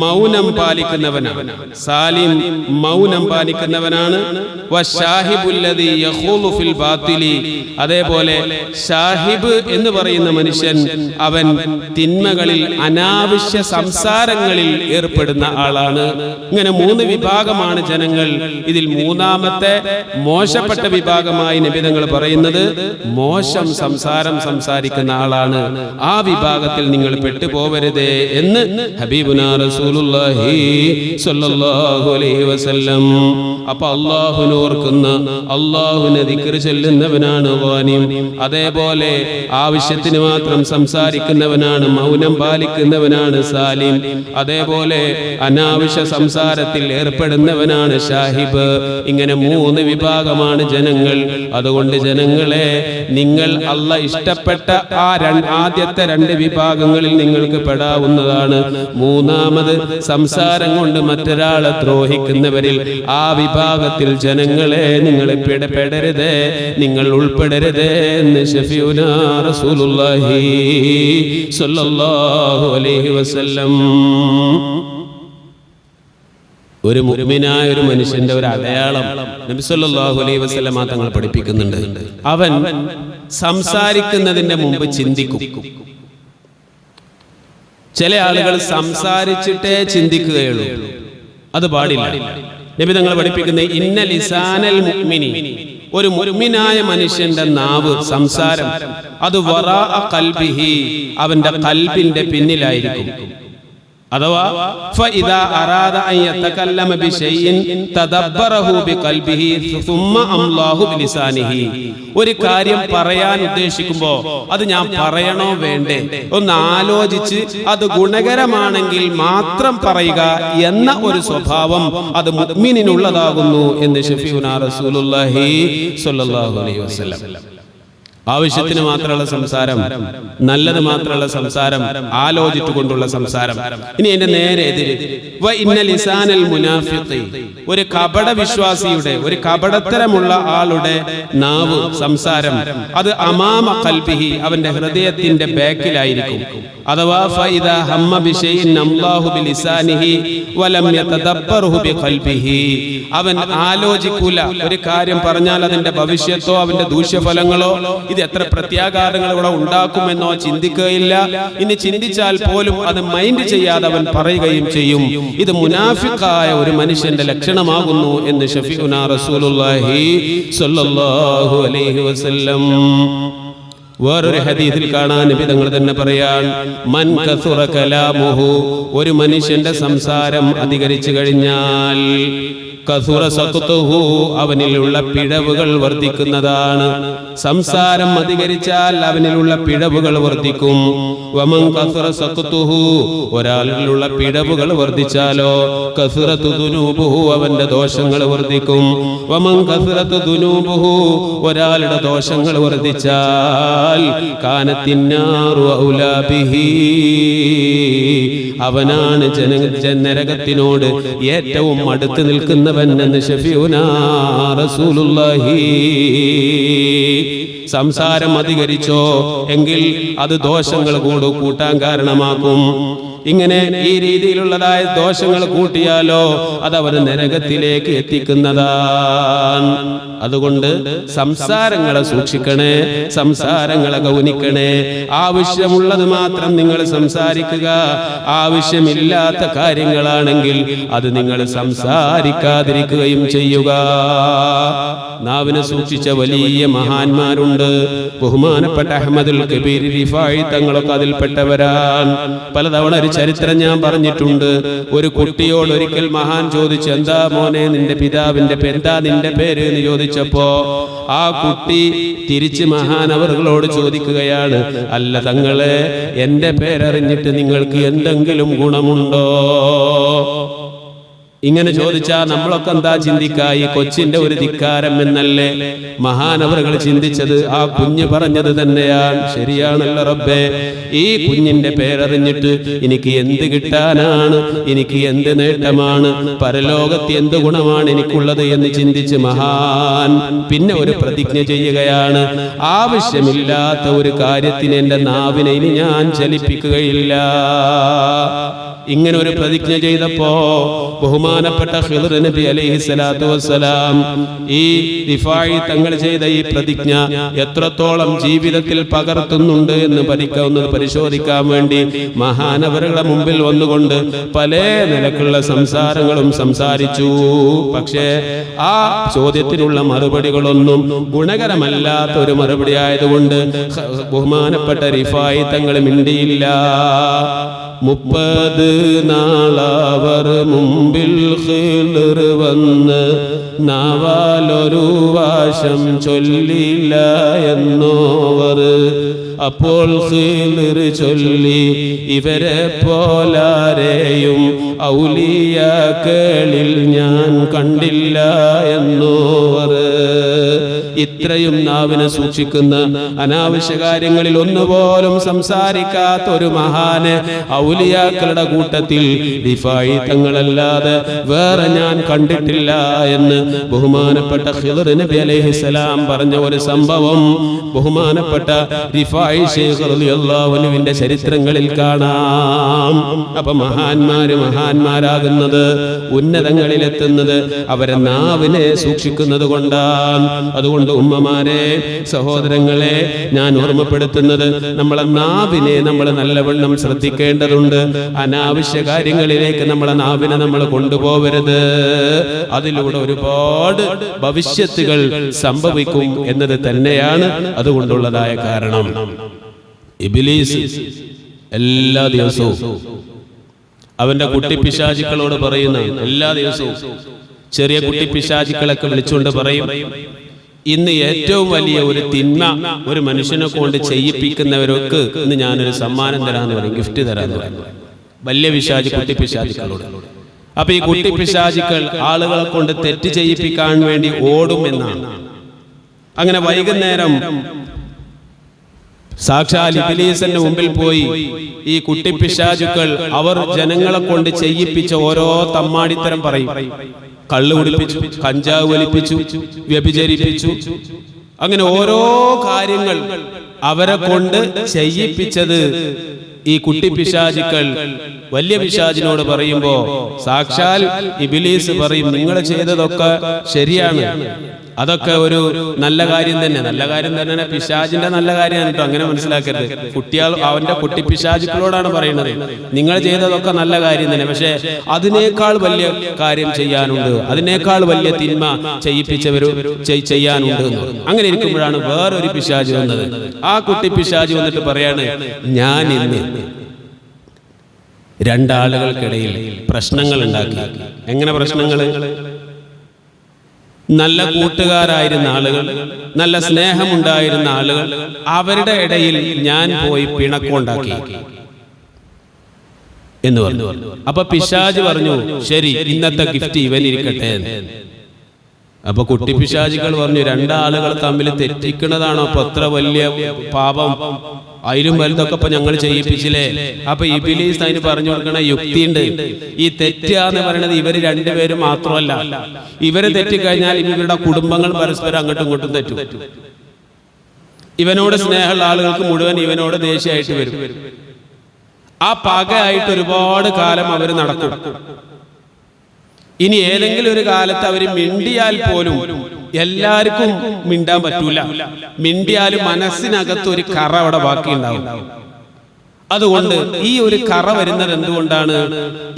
മൗനം പാലിക്കുന്നവനാണ്. സാലിം മൗനം പാലിക്കുന്നവനാണ്. വശാഹിബുല്ലദീ യഖൂലു ഫിൽ ബാത്തിലി, അതേപോലെ ഷാഹിബ് എന്ന് പറയുന്ന മനുഷ്യൻ അവൻ തിന്മകളിൽ, അനാവശ്യ സംസാരങ്ങളിൽ ഏർപ്പെടുന്ന ആളാണ്. ഇങ്ങനെ 3 വിഭാഗമാണ് ജനങ്ങൾ. ഇതിൽ മൂന്നാമത്തെ മോശപ്പെട്ട വിഭാഗമായി നബി തങ്ങൾ പറയുന്നത് മോശം സംസാരം സംസാരിക്കുന്ന ആളാണ്. ആ വിഭാഗത്തിൽ നിങ്ങൾ പെട്ടുപോവരുതേ എന്ന് ഹബീബുനാ റസൂലുള്ളാഹി സ്വല്ലല്ലാഹു അലൈഹി വസല്ലം. അപ്പൊ അല്ലാഹുവിനെ ഓർക്കുന്ന, അല്ലാഹുവിനെ ദിക്ർ ചൊല്ലുന്നവനാണ് ഗാനിം. അതേപോലെ ആവശ്യത്തിന് മാത്രം സംസാരിക്കുന്നവനാണ്, മൗനം പാലിക്കുന്നവനാണ് സാലിം. അതേപോലെ അനാവശ്യ സംസാരത്തിൽ ഏർപ്പെടുന്നവനാണ് ഷാഹിബ്. ഇങ്ങനെ 3 വിഭാഗമാണ് ജനങ്ങൾ. അതുകൊണ്ട് ജനങ്ങളെ, നിങ്ങൾ അല്ലാഹ് ഇഷ്ടപ്പെട്ട ആദ്യത്തെ 2 വിഭാഗങ്ങളിൽ നിങ്ങൾക്ക് പെടാവുന്നതാണ്. മൂന്നാമത് സംസാരം കൊണ്ട് മറ്റൊരാളെ ദ്രോഹിക്കുന്നവരിൽ, ആ വിഭാഗത്തിൽ ജനങ്ങളെ നിങ്ങൾ പെടരുതേ, നിങ്ങൾ ഉൾപ്പെടരുതേ എന്ന് ശഫീഉനാ റസൂലുള്ളാഹി സ്വല്ലല്ലാഹു അലൈഹി വസല്ലം. ഒരു മുഅ്മിനായ ഒരു മനുഷ്യന്റെ ഒരു അടയാളം നബി സല്ലല്ലാഹു അലൈഹി വസല്ലമ തങ്ങൾ പഠിപ്പിക്കുന്നുണ്ട്. അവൻ സംസാരിക്കുന്നതിന്റെ മുമ്പ് ചിന്തിക്കും. ചില ആളുകൾ സംസാരിച്ചിട്ടേ ചിന്തിക്കുകയുള്ളൂ. അത് പാടില്ല. നബി തങ്ങൾ പഠിപ്പിക്കുന്ന ഇന്ന ലിസാനൽ മുഅ്മിനി, ഒരു മുഅ്മിനായ മനുഷ്യന്റെ നാവ്, സംസാരം, അത് വറാഅ ഖൽബിഹി, അവന്റെ ഖൽബിന്റെ പിന്നിലായിരിക്കും. അഥവാ ഫഇദാ അറാദ അൻ യതകല്ലമ ബിശൈഇൻ തദബ്ബറഹു ബിഖൽബിഹി സുമ്മ അംലാഹു ബിലിസാനിഹി. ഒരു കാര്യം പറയാൻ ഉദ്ദേശിക്കുമ്പോൾ അത് ഞാൻ പറയണോ വേണ്ടേ ഒന്ന് ആലോചിച്ച് അത് ഗുണകരമാണെങ്കിൽ മാത്രം പറയുക എന്ന ഒരു സ്വഭാവം അത് മുഅ്മിനിനുള്ളതാകുന്നു എന്ന് ശഫീഉനാ റസൂലുള്ളാഹി സ്വല്ലല്ലാഹു അലൈഹി വസല്ലം. ആവശ്യത്തിന് മാത്രമുള്ള സംസാരം, നല്ലത് മാത്രമുള്ള സംസാരം, ആലോചിച്ചുകൊണ്ടുള്ള സംസാരം. ഇനി എന്റെ നേരെ എതിര് ഒരു കപട വിശ്വാസിയുടെ, ഒരു കപടത്തരമുള്ള ആളുടെ നാവ്, സംസാരം, അത് അമാമ ഖൽബിഹി, അവന്റെ ഹൃദയത്തിന്റെ ബാക്കിലായിരിക്കും. അഥവാ ഫഇദാ ഹമ്മ ബിശൈഇൻ അല്ലാഹു ബിലിസാനിഹി വലം യതദബ്ബറുഹു ബിഖൽബിഹി, അവൻ ആലോചിക്കൂല. ഒരു കാര്യം പറഞ്ഞാൽ അതിന്റെ ഭവിഷ്യത്തോ അവന്റെ ദൂഷ്യഫലങ്ങളോ ഇത് എത്ര പ്രത്യാഘാതങ്ങൾ ഇവിടെ ഉണ്ടാക്കുമെന്നോ ചിന്തിക്കുകയില്ല. ഇനി ചിന്തിച്ചാൽ പോലും അത് മൈൻഡ് ചെയ്യാതെ അവൻ പറയുകയും ചെയ്യും. ഇത് മുനാഫിഖായ ഒരു മനുഷ്യന്റെ ലക്ഷണമാകുന്നു എന്ന് ശഫീഉനാ റസൂലുള്ളാഹി സ്വല്ലല്ലാഹു അലൈഹി വസല്ലം. വേറൊരു ഹദീസിൽ കാണാൻ നബി തങ്ങൾ തന്നെ പറയാൻ, മൻ കസുറ കലാമുഹു, ഒരു മനുഷ്യന്റെ സംസാരം അധികരിച്ചു കഴിഞ്ഞാൽ കസുറ സഖ്തുഹു, അവനിലുള്ള പിഴവുകൾ വർദ്ധിക്കുന്നതാണ്. സംസാരം അധികരിച്ചാൽ അവനിലുള്ള പിഴവുകൾ വർദ്ധിക്കും. വമൻ കസുറ സഖ്തുഹു, ഒരാളിലുള്ള പിഴവുകൾ വർദ്ധിച്ചാലോ കസുറതു ദുനൂബുഹു, അവന്റെ ദോഷങ്ങൾ വർദ്ധിക്കും. വമൻ കസുറതു ദുനൂബുഹു, ഒരാളുടെ ദോഷങ്ങൾ വർദ്ധിച്ചാൽ കാനത്തിന്നാറു ഔലാ ബിഹി, അവനാണ് നരകത്തിനോട് ഏറ്റവും അടുത്ത് നിൽക്കുന്നവൻ എന്ന് ശഫീഉനാ റസൂലുള്ളാഹി. സംസാരം അധികരിച്ചോ എങ്കിൽ അത് ദോഷങ്ങൾ കൂട്ടാൻ കാരണമാക്കും. ഇങ്ങനെ ഈ രീതിയിലുള്ളതായ ദോഷങ്ങൾ കൂട്ടിയാലോ അത് അവന് നരകത്തിലേക്ക് എത്തിക്കുന്നതാണ്. അതുകൊണ്ട് സംസാരങ്ങളെ സൂക്ഷിക്കണേ, സംസാരങ്ങളെ ഗൗനിക്കണേ. ആവശ്യമുള്ളത് മാത്രം നിങ്ങൾ സംസാരിക്കുക. ആവശ്യമില്ലാത്ത കാര്യങ്ങളാണെങ്കിൽ അത് നിങ്ങൾ സംസാരിക്കാതിരിക്കുകയും ചെയ്യുക. നാവിനെ സൂക്ഷിച്ച വലിയ മഹാന്മാരുണ്ട്. ബഹുമാനപ്പെട്ട അഹ്മദുൽ കബീർ റിഫായി തങ്ങളൊക്കെ അതിൽപ്പെട്ടവരാണ്. പലതവണ ഒരു ചരിത്രം ഞാൻ പറഞ്ഞിട്ടുണ്ട്. ഒരു കുട്ടിയോട് ഒരിക്കൽ മഹാൻ ചോദിച്ചു, എന്താ മോനെ നിന്റെ പിതാവിന്റെ എന്താ നിന്റെ പേര് എന്ന് ചോദിച്ചപ്പോ ആ കുട്ടി തിരിച്ച് മഹാൻ അവர்களോട് ചോദിക്കുകയാണ്, അല്ല തങ്ങളെ, എന്റെ പേരറിഞ്ഞിട്ട് നിങ്ങൾക്ക് എന്തെങ്കിലും ഗുണമുണ്ടോ? ഇങ്ങനെ ചോദിച്ചാ നമ്മളൊക്കെ എന്താ ചിന്തിക്കാ, ഈ കൊച്ചിന്റെ ഒരു ധിക്കാരം എന്നല്ലേ? മഹാനവറുകൾ ചിന്തിച്ചത് ആ കുഞ്ഞ് പറഞ്ഞത് തന്നെയാണ്. ശരിയാണല്ലോ റബ്ബേ, ഈ കുഞ്ഞിന്റെ പേരറിഞ്ഞിട്ട് എനിക്ക് എന്ത് കിട്ടാനാണ്, എനിക്ക് എന്ത് നേട്ടമാണ്, പരലോകത്ത് എന്ത് ഗുണമാണ് എനിക്കുള്ളത് എന്ന് ചിന്തിച്ച് മഹാൻ പിന്നെ ഒരു പ്രതിജ്ഞ ചെയ്യുകയാണ്, ആവശ്യമില്ലാത്ത ഒരു കാര്യത്തിന് എന്റെ നാവിനെ ഇനി ഞാൻ ചലിപ്പിക്കുകയില്ല. ഇങ്ങനെ ഒരു പ്രതിജ്ഞ ചെയ്തപ്പോ ബഹുമാനപ്പെട്ട ഖിദ്ർ നബി അലൈഹിസ്സലാത്തു വസ്സലാം ഈ റിഫായി തങ്ങൾ ചെയ്ത ഈ പ്രതിജ്ഞ എത്രത്തോളം ജീവിതത്തിൽ പകർത്തുന്നുണ്ട് എന്ന് പരിശോധിക്കാൻ വേണ്ടി മഹാനവറുകളുടെ മുമ്പിൽ വന്നുകൊണ്ട് പല നിലക്കുള്ള സംസാരങ്ങളും സംസാരിച്ചു. പക്ഷേ ആ ചോദ്യത്തിനുള്ള മറുപടികളൊന്നും ഗുണകരമല്ലാത്ത ഒരു മറുപടി ആയതുകൊണ്ട് ബഹുമാനപ്പെട്ട റിഫായി തങ്ങൾ മിണ്ടിയില്ല. 30 നാളവർ മുമ്പിൽ ഖിദ്ർ വന്ന് നാവാലൊരു വാശം ചൊല്ലില്ല എന്നോവർ. അപ്പോൾ ഖിദ്ർ ചൊല്ലി, ഇവരെ പോലാരെയും ഔലിയാക്കളിൽ ഞാൻ കണ്ടില്ല എന്നോവർ. ഇത്രയും നാവിനെ സൂക്ഷിക്കുന്ന, അനാവശ്യ കാര്യങ്ങളിൽ ഒന്നുപോലും സംസാരിക്കാത്ത ഒരു മഹാന് ഔലിയാക്കളുടെ കൂട്ടത്തിൽ റിഫായി തങ്ങളല്ലാതെ വേറെ ഞാൻ കണ്ടിട്ടില്ല എന്ന് ബഹുമാനപ്പെട്ട ഖിദ്ർ നബി അലൈഹിസ്സലാം പറഞ്ഞ ഒരു സംഭവം ബഹുമാനപ്പെട്ട റിഫായി ശൈഖ് റളിയല്ലാഹു അൻഹുവിന്റെ ചരിത്രങ്ങളിൽ കാണാം. അപ്പൊ മഹാന്മാരാകുന്നത്, ഉന്നതങ്ങളിലെത്തുന്നത് അവരെ നാവിനെ സൂക്ഷിക്കുന്നത് കൊണ്ടാണ്. അതുകൊണ്ട് ഉമ്മമാരെ, സഹോദരങ്ങളെ, ഞാൻ ഓർമ്മപ്പെടുത്തുന്നത്, നമ്മളെ നാവിനെ നമ്മൾ നല്ലവണ്ണം ശ്രദ്ധിക്കേണ്ടതുണ്ട്. അനാവശ്യ കാര്യങ്ങളിലേക്ക് നമ്മളെ നാവിനെ നമ്മൾ കൊണ്ടുപോകരുത്. അതിലൂടെ ഒരുപാട് ഭവിഷ്യത്തുകൾ സംഭവിക്കും എന്നത് തന്നെയാണ് അതുകൊണ്ടുള്ളതായ കാരണം. ഇബ്ലീസ് എല്ലാ ദിവസവും അവന്റെ കുട്ടിപ്പിശാചുക്കളോട് പറയുന്ന, എല്ലാ ദിവസവും ചെറിയ കുട്ടിപ്പിശാചുക്കളൊക്കെ വിളിച്ചുകൊണ്ട് പറയും, ഇന്ന് ഏറ്റവും വലിയ ഒരു തിന്മ ഒരു മനുഷ്യനെ കൊണ്ട് ചെയ്യിപ്പിക്കുന്നവർക്ക് ഇന്ന് ഞാനൊരു സമ്മാനം തരാന്ന് പറയും, ഗിഫ്റ്റ് തരാന്ന് പറയും. വലിയ കുട്ടിപ്പിശാചുക്കളോട്. അപ്പൊ ഈ കുട്ടിപ്പിശാചുക്കൾ ആളുകളെ കൊണ്ട് തെറ്റ് ചെയ്യിപ്പിക്കാൻ വേണ്ടി ഓടുമെന്നാണ്. അങ്ങനെ വൈകുന്നേരം സാക്ഷാൽ ഇബ്ലീസിന്റെ മുമ്പിൽ പോയി ഈ കുട്ടിപ്പിശാചുക്കൾ അവർ ജനങ്ങളെ കൊണ്ട് ചെയ്യിപ്പിച്ച ഓരോ തമ്മാടിത്തരം പറയും. കള്ളു കുടിപ്പിച്ചു, കഞ്ചാവ് വലിപ്പിച്ചു, വ്യഭിചരിപ്പിച്ചു, അങ്ങനെ ഓരോ കാര്യങ്ങൾ അവരെ കൊണ്ട് ചെയ്യിപ്പിച്ചത് ഈ കുട്ടിപ്പിശാചുക്കൾ വലിയ പിശാചിനോട് പറയുമ്പോ സാക്ഷാൽ ഇബ്ലീസ് പറയും, നിങ്ങൾ ചെയ്തതൊക്കെ ശരിയാണ്, അതൊക്കെ ഒരു നല്ല കാര്യം തന്നെ. നല്ല കാര്യം തന്നെ പിശാചിന്റെ നല്ല കാര്യമാണ് കേട്ടോ, അങ്ങനെ മനസ്സിലാക്കരുത്. അവന്റെ കുട്ടിപ്പിശാചുക്കളോടാണ് പറയുന്നത്, നിങ്ങൾ ചെയ്തതൊക്കെ നല്ല കാര്യം തന്നെ, പക്ഷെ അതിനേക്കാൾ വലിയ കാര്യം ചെയ്യാനുണ്ട്, അതിനേക്കാൾ വലിയ തിന്മ ചെയ്യാനുണ്ട്. അങ്ങനെ ഇരിക്കുമ്പോഴാണ് വേറൊരു പിശാച് വന്നത്. ആ കുട്ടിപ്പിശാച് വന്നിട്ട് പറയാണ്, ഞാൻ ഇന്ന് രണ്ടാളുകൾക്കിടയിൽ പ്രശ്നങ്ങൾ ഉണ്ടാക്കി. എങ്ങനെ പ്രശ്നങ്ങൾ? നല്ല കൂട്ടുകാരായിരുന്ന ആളുകൾ, നല്ല സ്നേഹമുണ്ടായിരുന്ന ആളുകൾ, അവരുടെ ഇടയിൽ ഞാൻ പോയി പിണക്കമുണ്ടാക്കി എന്ന് പറഞ്ഞു. അപ്പൊ പിശാച് പറഞ്ഞു, ശരി, ഇന്നത്തെ ഗിഫ്റ്റ് ഇവനിരിക്കട്ടെ. അപ്പൊ കുട്ടിപ്പിശാചുകൾ പറഞ്ഞു, രണ്ടാളുകൾ തമ്മിൽ തെറ്റിക്കുന്നതാണോ അപ്പൊ അത്ര വലിയ പാപം? അതിലും വലുതൊക്കെ ഇപ്പൊ ഞങ്ങൾ ചെയ്യിപ്പിച്ചില്ലേ? അപ്പൊ ഇബ്ലീസ് അതിന് പറഞ്ഞു കൊടുക്കണ യുക്തിയുണ്ട്. ഈ തെറ്റാന്ന് പറയുന്നത് ഇവര് രണ്ടുപേരും മാത്രമല്ല, ഇവര് തെറ്റിക്കഴിഞ്ഞാൽ ഇവരുടെ കുടുംബങ്ങൾ പരസ്പരം അങ്ങോട്ടും ഇങ്ങോട്ടും തെറ്റും. ഇവനോട് സ്നേഹമുള്ള ആളുകൾക്ക് മുഴുവൻ ഇവനോട് ദേഷ്യമായിട്ട് വരും. ആ പകയായിട്ട് ഒരുപാട് കാലം അവര് നടക്കും. ഇനി ഏതെങ്കിലും ഒരു കാലത്ത് അവര് മിണ്ടിയാൽ പോലും എല്ലാവർക്കും മിണ്ടാൻ പറ്റൂല. മിണ്ടിയാലും മനസ്സിനകത്ത് ഒരു കറ അവിടെ ബാക്കിയുണ്ടാവും. അതുകൊണ്ട് ഈ ഒരു കറ വരുന്നത് എന്തുകൊണ്ടാണ്?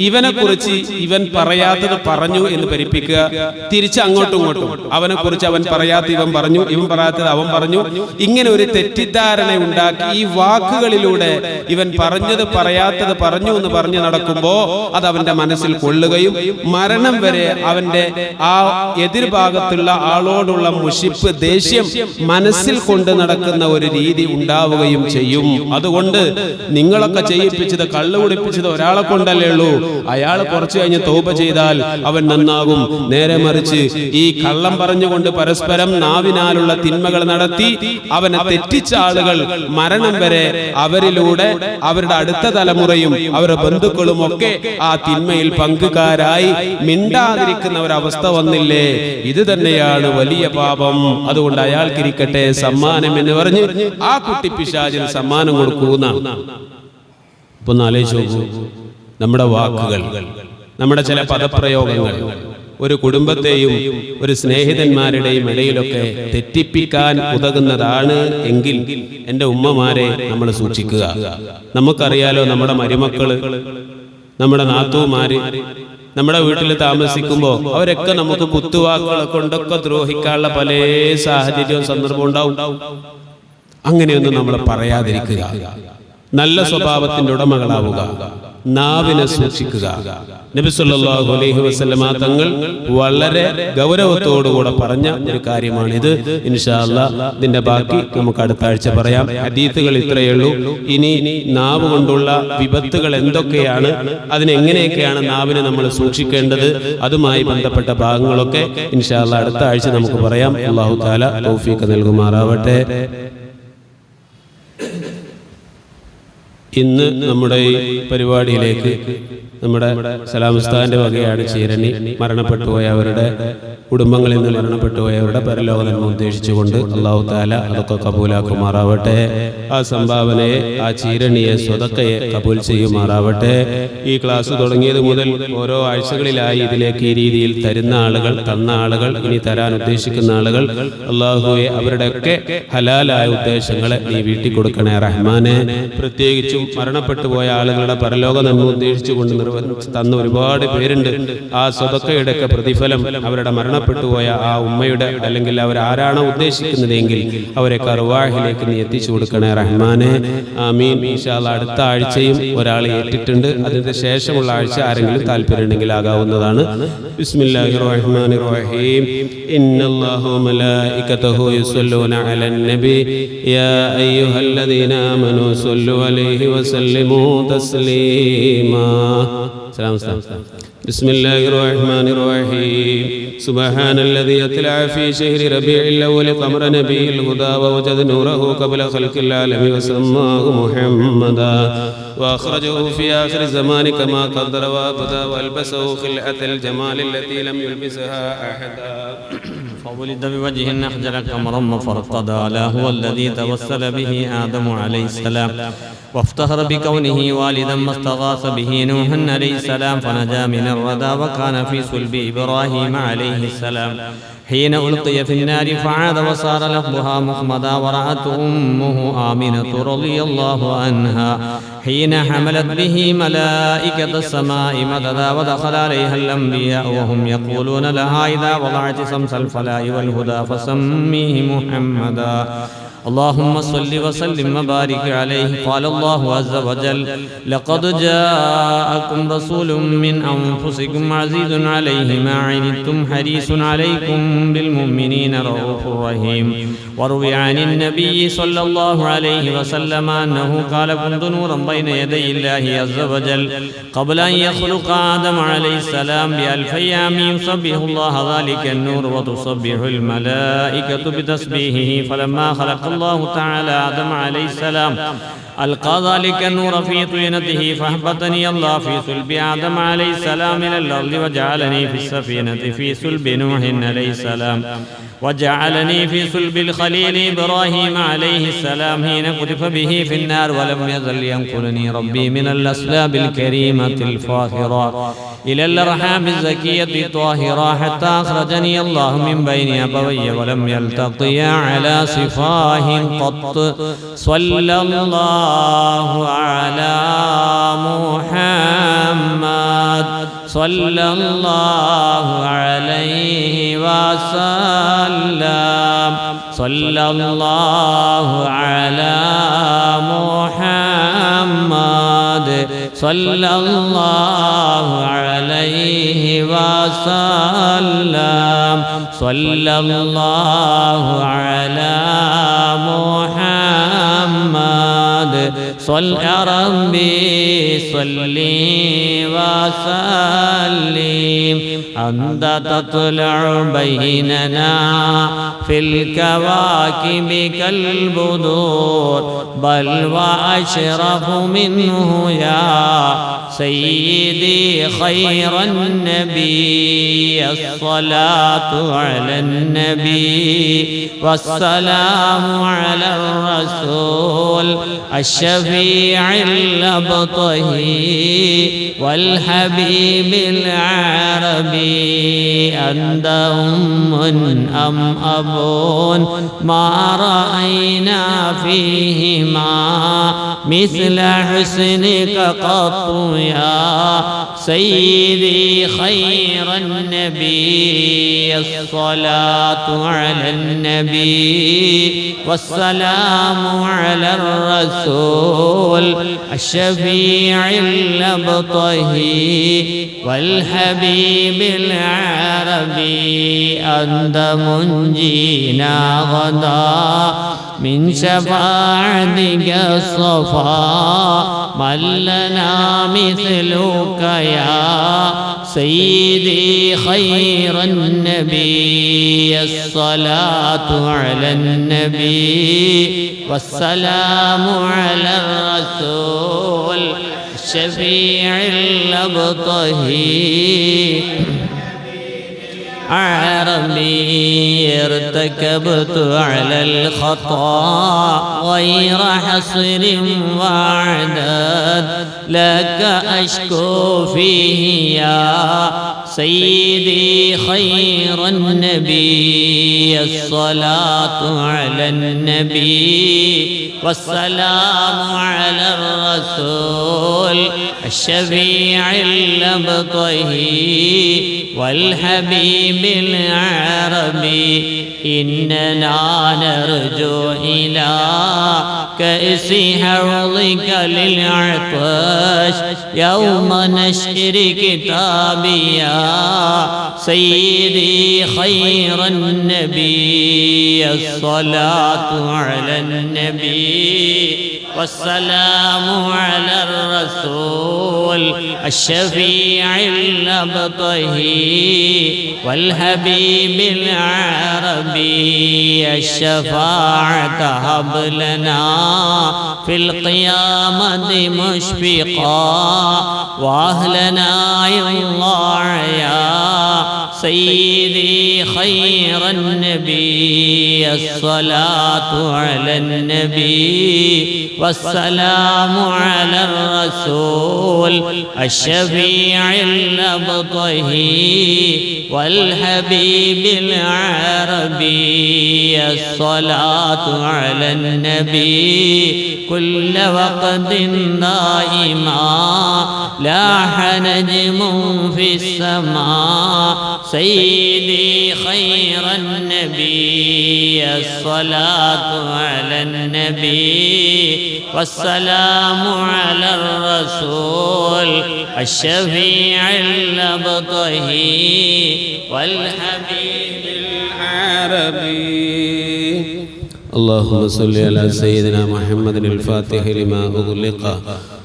ഇവനെ കുറിച്ച് ഇവൻ പറയാത്തത് പറഞ്ഞു എന്ന് ധരിപ്പിക്കുക, തിരിച്ച് അങ്ങോട്ടും ഇങ്ങോട്ടും അവനെ കുറിച്ച് അവൻ പറയാത്ത ഇവൻ പറഞ്ഞു, ഇവൻ പറയാത്തത് അവൻ പറഞ്ഞു, ഇങ്ങനെ ഒരു തെറ്റിദ്ധാരണ ഉണ്ടാക്കി ഈ വാക്കുകളിലൂടെ ഇവൻ പറഞ്ഞത് പറയാത്തത് പറഞ്ഞു എന്ന് പറഞ്ഞു നടക്കുമ്പോ അത് അവന്റെ മനസ്സിൽ കൊള്ളുകയും മരണം വരെ അവന്റെ ആ എതിർഭാഗത്തുള്ള ആളോടുള്ള മുഷിപ്പ്, ദേഷ്യം മനസ്സിൽ കൊണ്ട് നടക്കുന്ന ഒരു രീതി ഉണ്ടാവുകയും ചെയ്യും. അതുകൊണ്ട് നിങ്ങളൊക്കെ ചെയ്യിപ്പിച്ചത്, കള്ളു കുടിപ്പിച്ചത് ഒരാളെ കൊണ്ടല്ലേ ഉള്ളൂ. അയാൾ കുറച്ചു കഴിഞ്ഞ് തൗബ ചെയ്താൽ അവൻ നന്നാകും. നേരെ മറിച്ച് ഈ കള്ളം പറഞ്ഞുകൊണ്ട് പരസ്പരം നാവിനാലുള്ള തിന്മകൾ നടത്തി അവനെ തെറ്റിച്ച ആളുകൾ മരണം വരെ അവരിലൂടെ അവരുടെ അടുത്ത തലമുറയും അവരുടെ ബന്ധുക്കളും ഒക്കെ ആ തിന്മയിൽ പങ്കുകാരായി മിണ്ടാതിരിക്കുന്ന ഒരവസ്ഥ വന്നില്ലേ? ഇത് തന്നെയാണ് വലിയ പാപം. അതുകൊണ്ട് അയാൾക്കിരിക്കട്ടെ സമ്മാനം എന്ന് പറഞ്ഞ് ആ കുട്ടിപ്പിശാചിന് സമ്മാനം കൊടുക്കുന്ന. ഇപ്പൊ ആലോചിച്ച് നോക്കൂ, നമ്മുടെ വാക്കുകൾ, നമ്മുടെ ചില പദപ്രയോഗങ്ങൾ ഒരു കുടുംബത്തെയും ഒരു സ്നേഹിതന്മാരുടെയും ഇടയിലൊക്കെ തെറ്റിപ്പിക്കാൻ ഉതകുന്നതാണ് എങ്കിൽ എൻ്റെ ഉമ്മമാരെ നമ്മൾ സൂക്ഷിക്കുക. നമുക്കറിയാലോ, നമ്മുടെ മരുമക്കള്, നമ്മുടെ നാത്തൂമാര് നമ്മുടെ വീട്ടിൽ താമസിക്കുമ്പോൾ അവരൊക്കെ നമുക്ക് കുത്തുവാക്കുകളെ കൊണ്ടൊക്കെ ദ്രോഹിക്കാനുള്ള പല സാഹചര്യവും സന്ദർഭവും ഉണ്ടാവും. അങ്ങനെയൊന്നും നമ്മൾ പറയാതിരിക്കുക. നല്ല സ്വഭാവത്തിന്റെ ഉടമകളാവുക. നാവിനെ സൂക്ഷിക്കുക. നബി സല്ലല്ലാഹു അലൈഹി വസല്ലമ തങ്ങൾ വളരെ ഗൗരവത്തോടുകൂടെ പറഞ്ഞ ഒരു കാര്യമാണിത്. ഇൻഷാ അല്ലാഹ് ഇതിന്റെ ബാക്കി നമുക്ക് അടുത്ത ആഴ്ച പറയാം. ഹദീസുകൾ ഇത്രയേ ഉള്ളൂ. ഇനി നാവ് കൊണ്ടുള്ള വിപത്തുകൾ എന്തൊക്കെയാണ്, അതിനെങ്ങനെയൊക്കെയാണ് നാവിനെ നമ്മൾ സൂക്ഷിക്കേണ്ടത്, അതുമായി ബന്ധപ്പെട്ട ഭാഗങ്ങളൊക്കെ ഇൻഷാ അല്ലാഹ് അടുത്ത ആഴ്ച നമുക്ക് പറയാം. അല്ലാഹു തആല തൗഫീഖ് നൽകുമാറാവട്ടെ. ഇന്ന് നമ്മുടെ ഈ പരിപാടിയിലേക്ക് നമ്മുടെ സലാം ഉസ്താദിന്റെ വകയാണ് ചീരണി. മരണപ്പെട്ടുപോയ അവരുടെ കുടുംബങ്ങളിൽ നിന്ന് മരണപ്പെട്ടുപോയവരുടെ പരലോക നന്മ ഉദ്ദേശിച്ചുകൊണ്ട് അല്ലാഹു തആല അതൊക്കെ കബൂലാക്കുമാറാവട്ടെ. ആ സംഭാവനയെ, ആ ചീരണിയെ, സ്വതക്കയെ കബൂൽ ചെയ്യുമാറാവട്ടെ. ഈ ക്ലാസ് തുടങ്ങിയത് മുതൽ ഓരോ ആഴ്ചകളിലായി ഇതിലേക്ക് ഈ രീതിയിൽ തരുന്ന ആളുകൾ, തന്ന ആളുകൾ, ഇനി തരാൻ ഉദ്ദേശിക്കുന്ന ആളുകൾ, അല്ലാഹുവേ അവരുടെയൊക്കെ ഹലാലായ ഉദ്ദേശങ്ങളെ നീ വീട്ടി കൊടുക്കണേ റഹ്മാനെ. പ്രത്യേകിച്ചും മരണപ്പെട്ടു പോയ ആളുകളുടെ പരലോക നന്മ ഉദ്ദേശിച്ചുകൊണ്ട് തന്ന ഒരുപാട് പേരുണ്ട്. ആ സ്വതക്കയുടെയൊക്കെ പ്രതിഫലം അവരുടെ മരണപ്പെട്ടുപോയ ആ ഉമ്മയുടെ, അല്ലെങ്കിൽ അവരാരാണോ ഉദ്ദേശിക്കുന്നതെങ്കിൽ അവരെ അർവാഹിലേക്ക് നീ എത്തിച്ചു കൊടുക്കണേ റഹ്മാനെ. ആമീൻ. ഇൻഷാ അല്ലാഹ് അടുത്ത ആഴ്ചയും ഒരാൾ ഏറ്റിട്ടുണ്ട്. അതിന്റെ ശേഷമുള്ള ആഴ്ച ആരെങ്കിലും താല്പര്യമുണ്ടെങ്കിൽ ആകാവുന്നതാണ്. ബിസ്മില്ലാഹിർ റഹ്മാനിർ റഹീം. ഇന്നല്ലാഹു വമലായികതഹു യുസല്ലൂന അലൻ നബി യാ അയ്യുഹല്ലദീന ആമനൂ സ്വല്ലു അലൈഹി വസല്ലിമൂ തസ്ലീമാ. بسم الله الرحمن الرحيم. سبحان الذي أطلع في شهر ربيع الأول قمر نبي الهدى ووجد نوره قبل خلق العالم وسماه محمدا وأخرجه في آخر الزمان كما قدر وأبدى وألبسه خلعة الجمال التي لم يلبسها أحدا
فولد بوجه أحجر قمرا مفرقدا لا هو الذي توسل به آدم عليه السلام وافتخر بكونه والدا ما استغاث به نوح عليه السلام فنجا من الردى وكان في صلب إبراهيم عليه السلام حين ألقي في النار فعاد وصار لفظها مخمدا ورأته أمه آمنة رضي الله عنها حين حملت به ملائكة السماء مددا ودخل عليها الأنبياء وهم يقولون لها إذا وضعت شمس الفلاح والهدى فسميه محمدا اللهم صل وسلم وبارك عليه. قال الله عز وجل لقد جاءكم رسول من أنفسكم عزيز عليه ما عنتم حريص عليكم بالمؤمنين رؤوف رحيم. وروي عن النبي صلى الله عليه وسلم أنه قال كنت نورا بين يدي الله عز وجل قبل أن يخلق آدم عليه السلام بألف أيام يسبح الله ذلك النور وتسبح الملائكة بتسبيحه فلما خلق الله تعالى آدم عليه السلام ألقى ذلك النور في طينته فأهبطني الله في صلب آدم عليه السلام إلى الأرض وجعلني في السفينة في صلب نوح عليه السلام وجعلني في صلب الخليل إبراهيم عليه السلام حين قذف به في النار ولم يزل ينقلني ربي من الأسلاب الكريمة الفاخرة إلى الأرحام الزكية الطاهرة حتى أخرجني الله من بين أبوي ولم يلتقيا على صفاه قط. صلى الله على محمد صلى الله عليه وسلم صلى الله على محمد صلى الله عليه وسلم صلى الله على محمد صل يا ربي صل وسلم. أنت تطلع بيننا في الكواكب كالبدور بل وأشرف منه يا سيدي خير النبي. الصلاة على النبي والسلام على الرسول الشفيع الأبطهي والحبيب العربي. أنت أم أم أب ما رأينا فيهما مثل حسنك قط يا سيدي خير النبي. الصلاة على النبي والسلام على الرسول الشفيع الأبطهي والحبيب العربي أنت منجينا غدا من شفاعتك الصفا من لنا مثلك يا سيدي خير النبي الصلاة على النبي والسلام على الرسول الشفيع الأبطهي عربي ارتكبت على الخطا غير حصر وعدد لك أشكو فيه يا سيدي خير النبي الصلاة على النبي والسلام على الرسول الشفيع الأبطهي والحبيب العربي إننا نرجو إلى كأس حوضك للعطش يوم نشر كتابي يا سيدي خير النبي الصلاة على النبي والسلام على الرسول الشفيع الأبطهي والحبيب العربي الشفاعة هب لنا في القيامة مشفقا وأهلنا يا الله يا سيدي خير النبي الصلاة على النبي والسلام على الرسول الشفيع الأبطهي والحبيب العربي الصلاة على النبي كل وقت دائما لاح نجم في السماء سيدي خير النبي الصلاة على النبي والسلام على الرسول الشفيع الأبطهي والحبيب
العربي. اللهم صل على سيدنا محمد الفاتح لما أغلق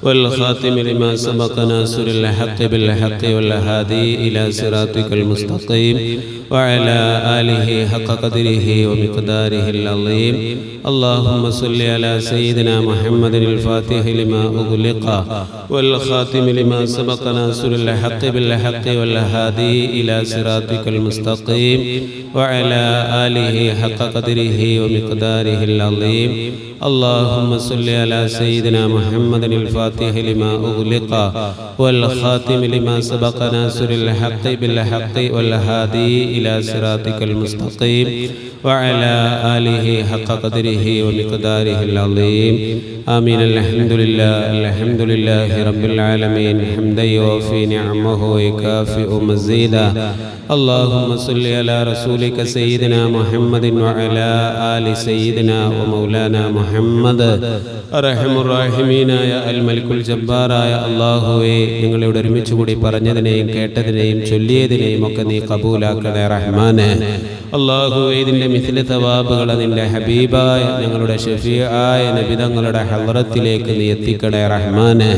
والخاتم لما سبق ناصر الحق بالحق والهادي إلى صراطك المستقيم وعلى آله حق قدره ومقداره العظيم. اللهم صل على سيدنا محمد الفاتح لما أغلق والخاتم لما سبق ناصر الحق بالحق والهادي إلى صراطك المستقيم وعلى آله حق قدره ومقداره العظيم. اللهم صل على سيدنا محمد الفاتح لما أغلق والخاتم لما سبق ناصر الحق بالحق والهادي إلى صراطك المستقيم وعلى آله حق قدره ومقداره العظيم. آمين. الحمد لله رب العالمين حمدا يوفي نعمه ويكافئ مزيدا. اللهم صل على رسولك سيدنا محمد وعلى آل سيدنا ومولانا محمد. അർഹമുർറഹീമീനായ അൽ മലിക്കുൽ ജബ്ബാറായ അല്ലാഹുവേ, ഞങ്ങളിവിടെ ഒരുമിച്ച് കൂടി പറഞ്ഞതിനെയും കേട്ടതിനെയും ചൊല്ലിയതിനെയും ഒക്കെ നീ കബൂലാക്കണേ റഹ്മാനെ. അല്ലാഹുവേ, ഇതിൻ്റെ മിഥില തവാബുകളെ നിൻ്റെ ഹബീബായ ഞങ്ങളുടെ ഷഫീആയ നബി തങ്ങളുടെ ഹളറത്തിലേക്ക് നീ എത്തിക്കണേ റഹ്മാനെ.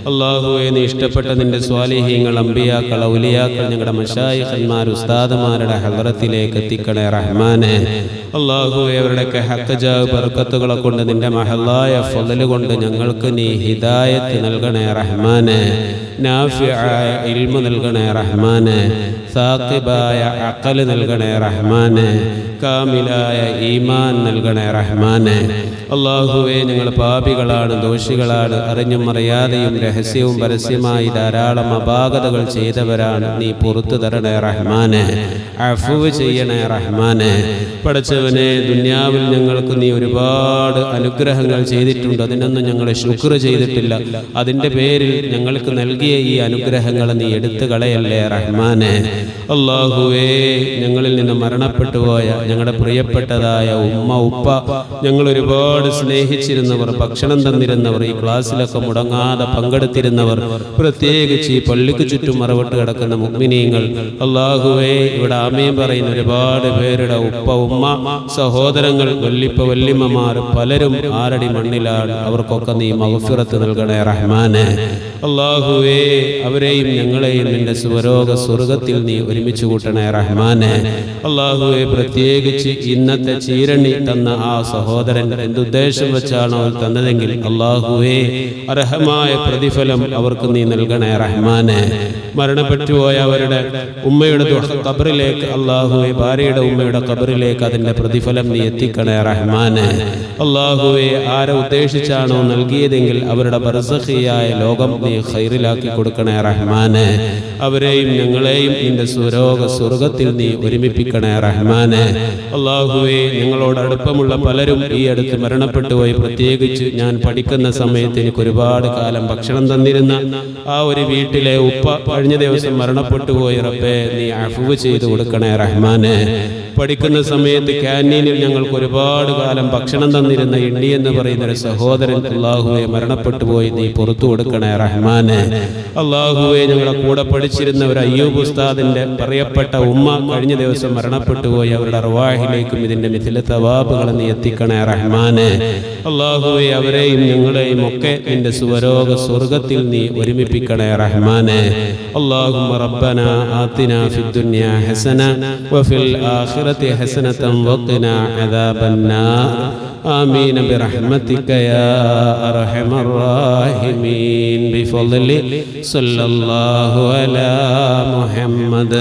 അല്ലാഹുവേ, നീ ഇഷ്ടപ്പെട്ട നിൻ്റെ സ്വാലിഹീങ്ങൾ, അമ്പിയാക്കൾ, ഔലിയാക്കൾ, ഞങ്ങളുടെ മശായിഖന്മാർ, ഉസ്താദുമാരുടെ ഹളറത്തിലേക്ക് എത്തിക്കണേ റഹ്മാനെ. അല്ലാഹുവേ, അവരുടെയൊക്കെ ഹഖ് ജാവ് ബർക്കത്തുകളെ കൊണ്ട് നിൻ്റെ മഹല്ലായ ഫളല് കൊണ്ട് ഞങ്ങൾക്ക് നീ ഹിദായത്ത് നൽകണേ റഹ്മാനെ. നാഫിആയ ഇൽമു നൽകണേ റഹ്മാനെ. സാഖിബായ അഖൽ നൽകണേ റഹ്മാനെ. കാമിലായ ഈമാൻ നൽകണേ റഹ്മാനെ. അല്ലാഹുവേ, ഞങ്ങൾ പാപികളാണ്, ദോഷികളാണ്, അറിഞ്ഞും അറിയാതെയും രഹസ്യവും പരസ്യമായി ധാരാളം അപാകതകൾ ചെയ്തവരാണ്. നീ പുറത്തു തരണേ റഹ്മാനെ. അഫ്വ് ചെയ്യണേ റഹ്മാനെ. പടച്ചവനെ, ദുനിയാവിൽ ഞങ്ങൾക്ക് നീ ഒരുപാട് അനുഗ്രഹങ്ങൾ ചെയ്തിട്ടുണ്ട്, അതിനൊന്നും ഞങ്ങൾ ശുക്ർ ചെയ്തിട്ടില്ല. അതിൻ്റെ പേരിൽ ഞങ്ങൾക്ക് നൽകിയ ഈ അനുഗ്രഹങ്ങൾ നീ എടുത്തു കളയല്ലേ റഹ്മാനെ. അല്ലാഹുവേ, ഞങ്ങളിൽ നിന്ന് മരണപ്പെട്ടു പോയ ഞങ്ങളുടെ പ്രിയപ്പെട്ടതായ ഉമ്മ ഉപ്പ, ഞങ്ങൾ ഒരുപാട് സ്നേഹിച്ചിരുന്നവർ, ഭക്ഷണം തന്നിരുന്നവർ, ഈ ക്ലാസ്സിലൊക്കെ മുടങ്ങാതെ പങ്കെടുത്തിരുന്നവർ, പ്രത്യേകിച്ച് ഈ പള്ളിക്ക് ചുറ്റും മറവിട്ട് കിടക്കുന്ന മുഅ്മിനീങ്ങൾ, അല്ലാഹുവേ, ഇവിടെ ആമീൻ പറയുന്ന ഒരുപാട് പേരുടെ ഉപ്പ ഉമ്മ സഹോദരങ്ങൾ വല്ലിപ്പ വല്ലിമ്മമാർ പലരും ആരടി മണ്ണിലാണ്. അവർക്കൊക്കെ നീ മഗ്ഫിറത്ത് നൽകണേ റഹ്മാനെ. അല്ലാഹുവേ, അവരെയും ഞങ്ങളെയും നിന്റെ സ്വരോഗ സ്വർഗത്തിൽ നീ ഒരുമിച്ച് കൂട്ടണേ റഹ്മാനെ. അല്ലാഹുവേ, പ്രത്യേകിച്ച് ഇന്നത്തെ ചീരണി തന്ന ആ സഹോദരൻ എന്തുദ്ദേശം വെച്ചാണോ തന്നതെങ്കിൽ അല്ലാഹുവേ, അർഹമായ പ്രതിഫലം അവർക്ക് നീ നൽകണേ റഹ്മാനെ. മരണപ്പെട്ടുപോയ അവരുടെ ഉമ്മയുടെ ഖബറിലേക്ക് അല്ലാഹുവേ, ഭാര്യയുടെ ഉമ്മയുടെ ഖബറിലേക്ക് അതിൻ്റെ പ്രതിഫലം നീ എത്തിക്കണേ റഹ്മാനെ. അല്ലാഹുവേ, ആരെ ഉദ്ദേശിച്ചാണോ നൽകിയതെങ്കിൽ അവരുടെ ബർസഖിയായ ലോകം നീ ഖൈറിലാക്കി കൊടുക്കണേ റഹ്മാനെ. അവരെയും ഞങ്ങളെയും നിന്റെ സ്വരോഗ സ്വർഗത്തിൽ നീ ഒരുമിപ്പിക്കണേ റഹ്മാനെ. അല്ലാഹുവേ, ഞങ്ങളോട് അടുപ്പമുള്ള പലരും ഈ അടുത്ത് മരണപ്പെട്ടുപോയി. പ്രത്യേകിച്ച് ഞാൻ പഠിക്കുന്ന സമയത്ത് എനിക്ക് ഒരുപാട് കാലം ഭക്ഷണം തന്നിരുന്ന ആ ഒരു വീട്ടിലെ ഉപ്പ കഴിഞ്ഞ ദിവസം മരണപ്പെട്ടുപോയി. റബ്ബേ, നീ അഫ്വ് ചെയ്തു കൊടുക്കണേ റഹ്മാനെ. പഠിക്കുന്ന സമയത്ത് ക്യാൻറ്റീനിൽ ഞങ്ങൾക്ക് ഒരുപാട് കാലം ഭക്ഷണം തന്നിരുന്ന ഇണ്ടി എന്ന് പറയുന്ന ഒരു സഹോദരൻ അല്ലാഹുവേ മരണപ്പെട്ടു പോയി. നീ പുറത്തു കൊടുക്കണേ റഹ്മാനെ. അല്ലാഹുവേ, ഞങ്ങളെ കൂടെ പഠിച്ചിരുന്ന ഒരു അയ്യൂബ് ഉസ്താദിന്റെ പറയപ്പെട്ട ഉമ്മ കഴിഞ്ഞ ദിവസം മരണപ്പെട്ടു പോയി. അവരുടെ അർവാഹിലേക്കും ഇതിന്റെ മിഥില തവാബുകൾ നീ എത്തിക്കണേ റഹ്മാനെ. അല്ലാഹുവേ, അവരെയും ഞങ്ങളെയും ഒക്കെ നിന്റെ സുവരോഗ സ്വർഗത്തിൽ നീ ഒരുമിപ്പിക്കണേ റഹ്മാനെ. اللهم ربنا آتنا في الدنيا حسنة وفي الآخرة حسنة وقنا عذاب النار. آمين برحمتك يا أرحم الراحمين. بفضل صلى الله على محمد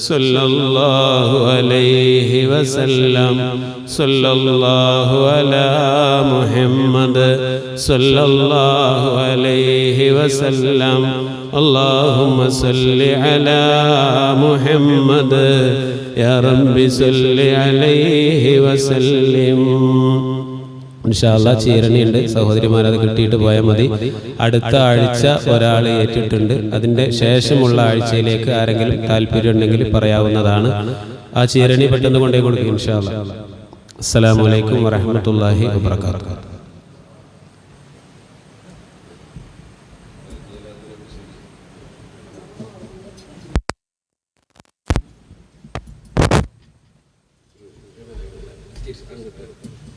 صلى الله عليه وسلم. صلى الله على محمد صلى الله عليه وسلم. اللهم صل على محمد يا رب صل عليه وسلم. ഇൻഷാ അല്ലാഹ് ചീരണിയുണ്ട്, സഹോദരിമാരത് കിട്ടിയിട്ട് പോയാൽ മതി. അടുത്ത ആഴ്ച ഒരാൾ ഏറ്റിട്ടുണ്ട്. അതിൻ്റെ ശേഷമുള്ള ആഴ്ചയിലേക്ക് ആരെങ്കിലും താല്പര്യം ഉണ്ടെങ്കിൽ പറയാവുന്നതാണ്. ആ ചീരണി പെട്ടെന്ന് കൊണ്ടേ കൊടുക്കും ഇൻഷാ അല്ലാഹ്. അസ്സലാമു അലൈക്കും വറഹ്മത്തുള്ളാഹി വബറകാതുഹു.
തിരിച്ചു